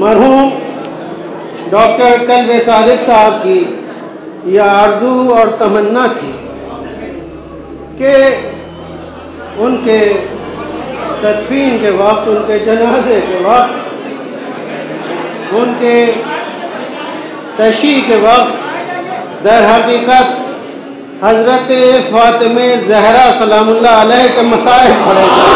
मरहूम डॉक्टर कल्ब सादिक साहब की यह आरज़ू और तमन्ना थी कि उनके तदफीन के वक्त, उनके जनाजे के वक्त, उनके तशी के वक्त दर हकीकत हज़रत फ़ातिमा ज़हरा सलामुल्लाह अलैहा के मसाइब पढ़े गए।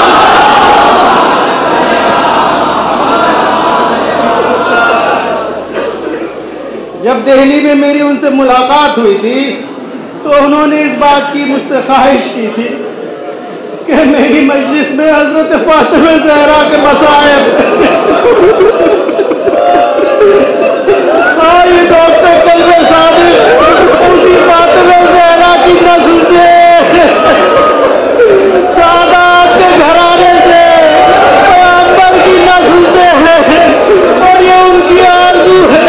जब दिल्ली में मेरी उनसे मुलाकात हुई थी तो उन्होंने इस बात की मुझसे ख्वाहिश की थी कि मेरी मजलिस में हज़रत फ़ातिमा ज़हरा के मसाइब आई। डॉक्टर कल्ब सादिक उसी फ़ातिमा ज़हरा की नस्ल से, सादात के घराने से, पैगंबर की नस्ल से है और ये उनकी आरज़ू है।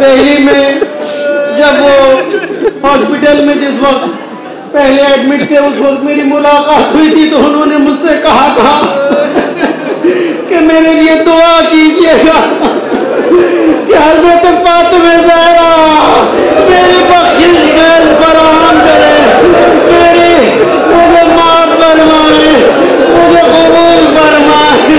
दिल्ली में जब वो हॉस्पिटल में जिस वक्त पहले एडमिट थे उस वक्त मेरी मुलाकात हुई थी तो उन्होंने मुझसे कहा था कि मेरे लिए दुआ कीजिएगा कि हज़रत फ़ातिमा ज़हरा मेरी बख्शिश फराहम करे, मुझे माफ़ फरमाए, मुझे कबूल फरमाए।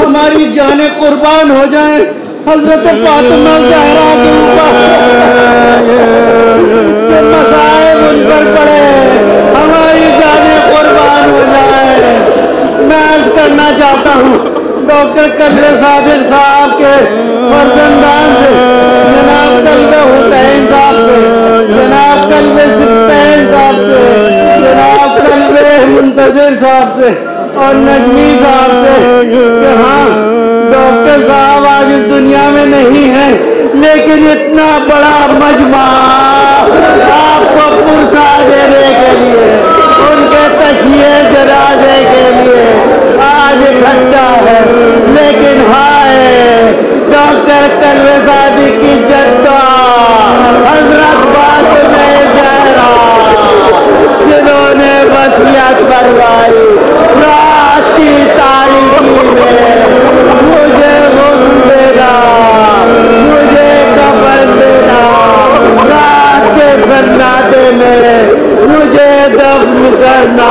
हमारी जानें कुर्बान हो जाएं हजरत फातिमा ज़हरा के ऊपर, जो मसाइब उन पर पड़े हमारी जानें कुर्बान हो जाएं। मैं अर्ज करना चाहता हूँ डॉक्टर कल्ब सादिक साहब के फर्जंदान से, जनाब कल्ब हुसैन साहब से, जनाब कल्ब सिफ्तैन साहब से, जनाब कल्ब मुंतज़िर साहब से और नजमी साहब से कि हाँ डॉक्टर साहब आज इस दुनिया में नहीं हैं लेकिन इतना बड़ा मजमा आपको पुरसा देने के लिए, उनके तशय्ये जनाजे के लिए आज इकट्ठा है। लेकिन हाय डॉक्टर कल्बे-ज़ादी की जद्दा हजरत फातिमा ज़हरा, जिन्होंने वसीयत फरमाई रात की तारीकी में मुझे गुस्ल देना, मुझे कफन देना, रात के सन्नाटे में मुझे दफन करना।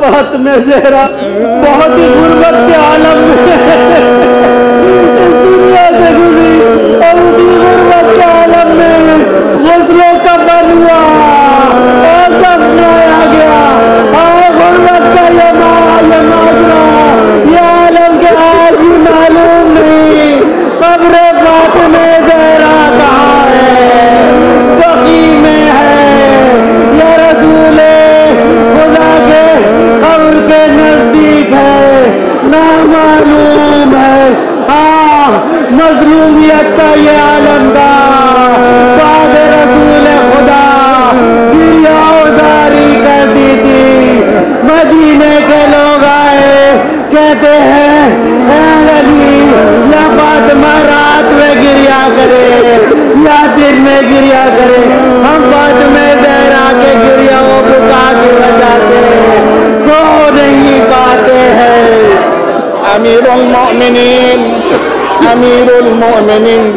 फातिमा ज़हरा बहुत ही गुर्बत के आलम में इस दुनिया से गुजरी और उसी गुर्बत के आलम में गुस्लों का बन हुआ और दफनाया गया। और गुर्बत का ये माजरा ये आलम के आज ही मालूम नहीं कब्र फातिमा ज़हरा कहाँ है, बकी में है या रसूल खुदा के कब्र के नजदीक है, ना मालूम है। हाँ मजलूमियत का ये आलम था, बाद रसूल खुदा गिरियादारी करती थी। मदीने के लोग आए कहते हैं अली या फातिमा रात में गिरिया करे या दिन में गिरिया करे, हम फातिमा ज़हरा के गिरिया बुका की वजह से सो नहीं पाते हैं। अमीरुल मोमिनीन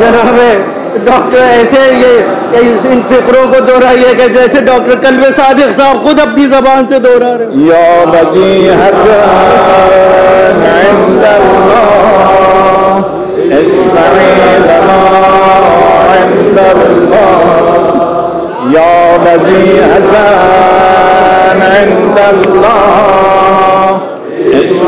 जनाब डॉक्टर ऐसे ये इन फिक्रों को दोहराइए कि जैसे डॉक्टर कल्बे सादिक साहब खुद अपनी जबान से दोहरा रहे। या वजीहतन इंदल्लाह इश्फई लना इंदल्लाह या वजीहतन इंदल्लाह इश्फई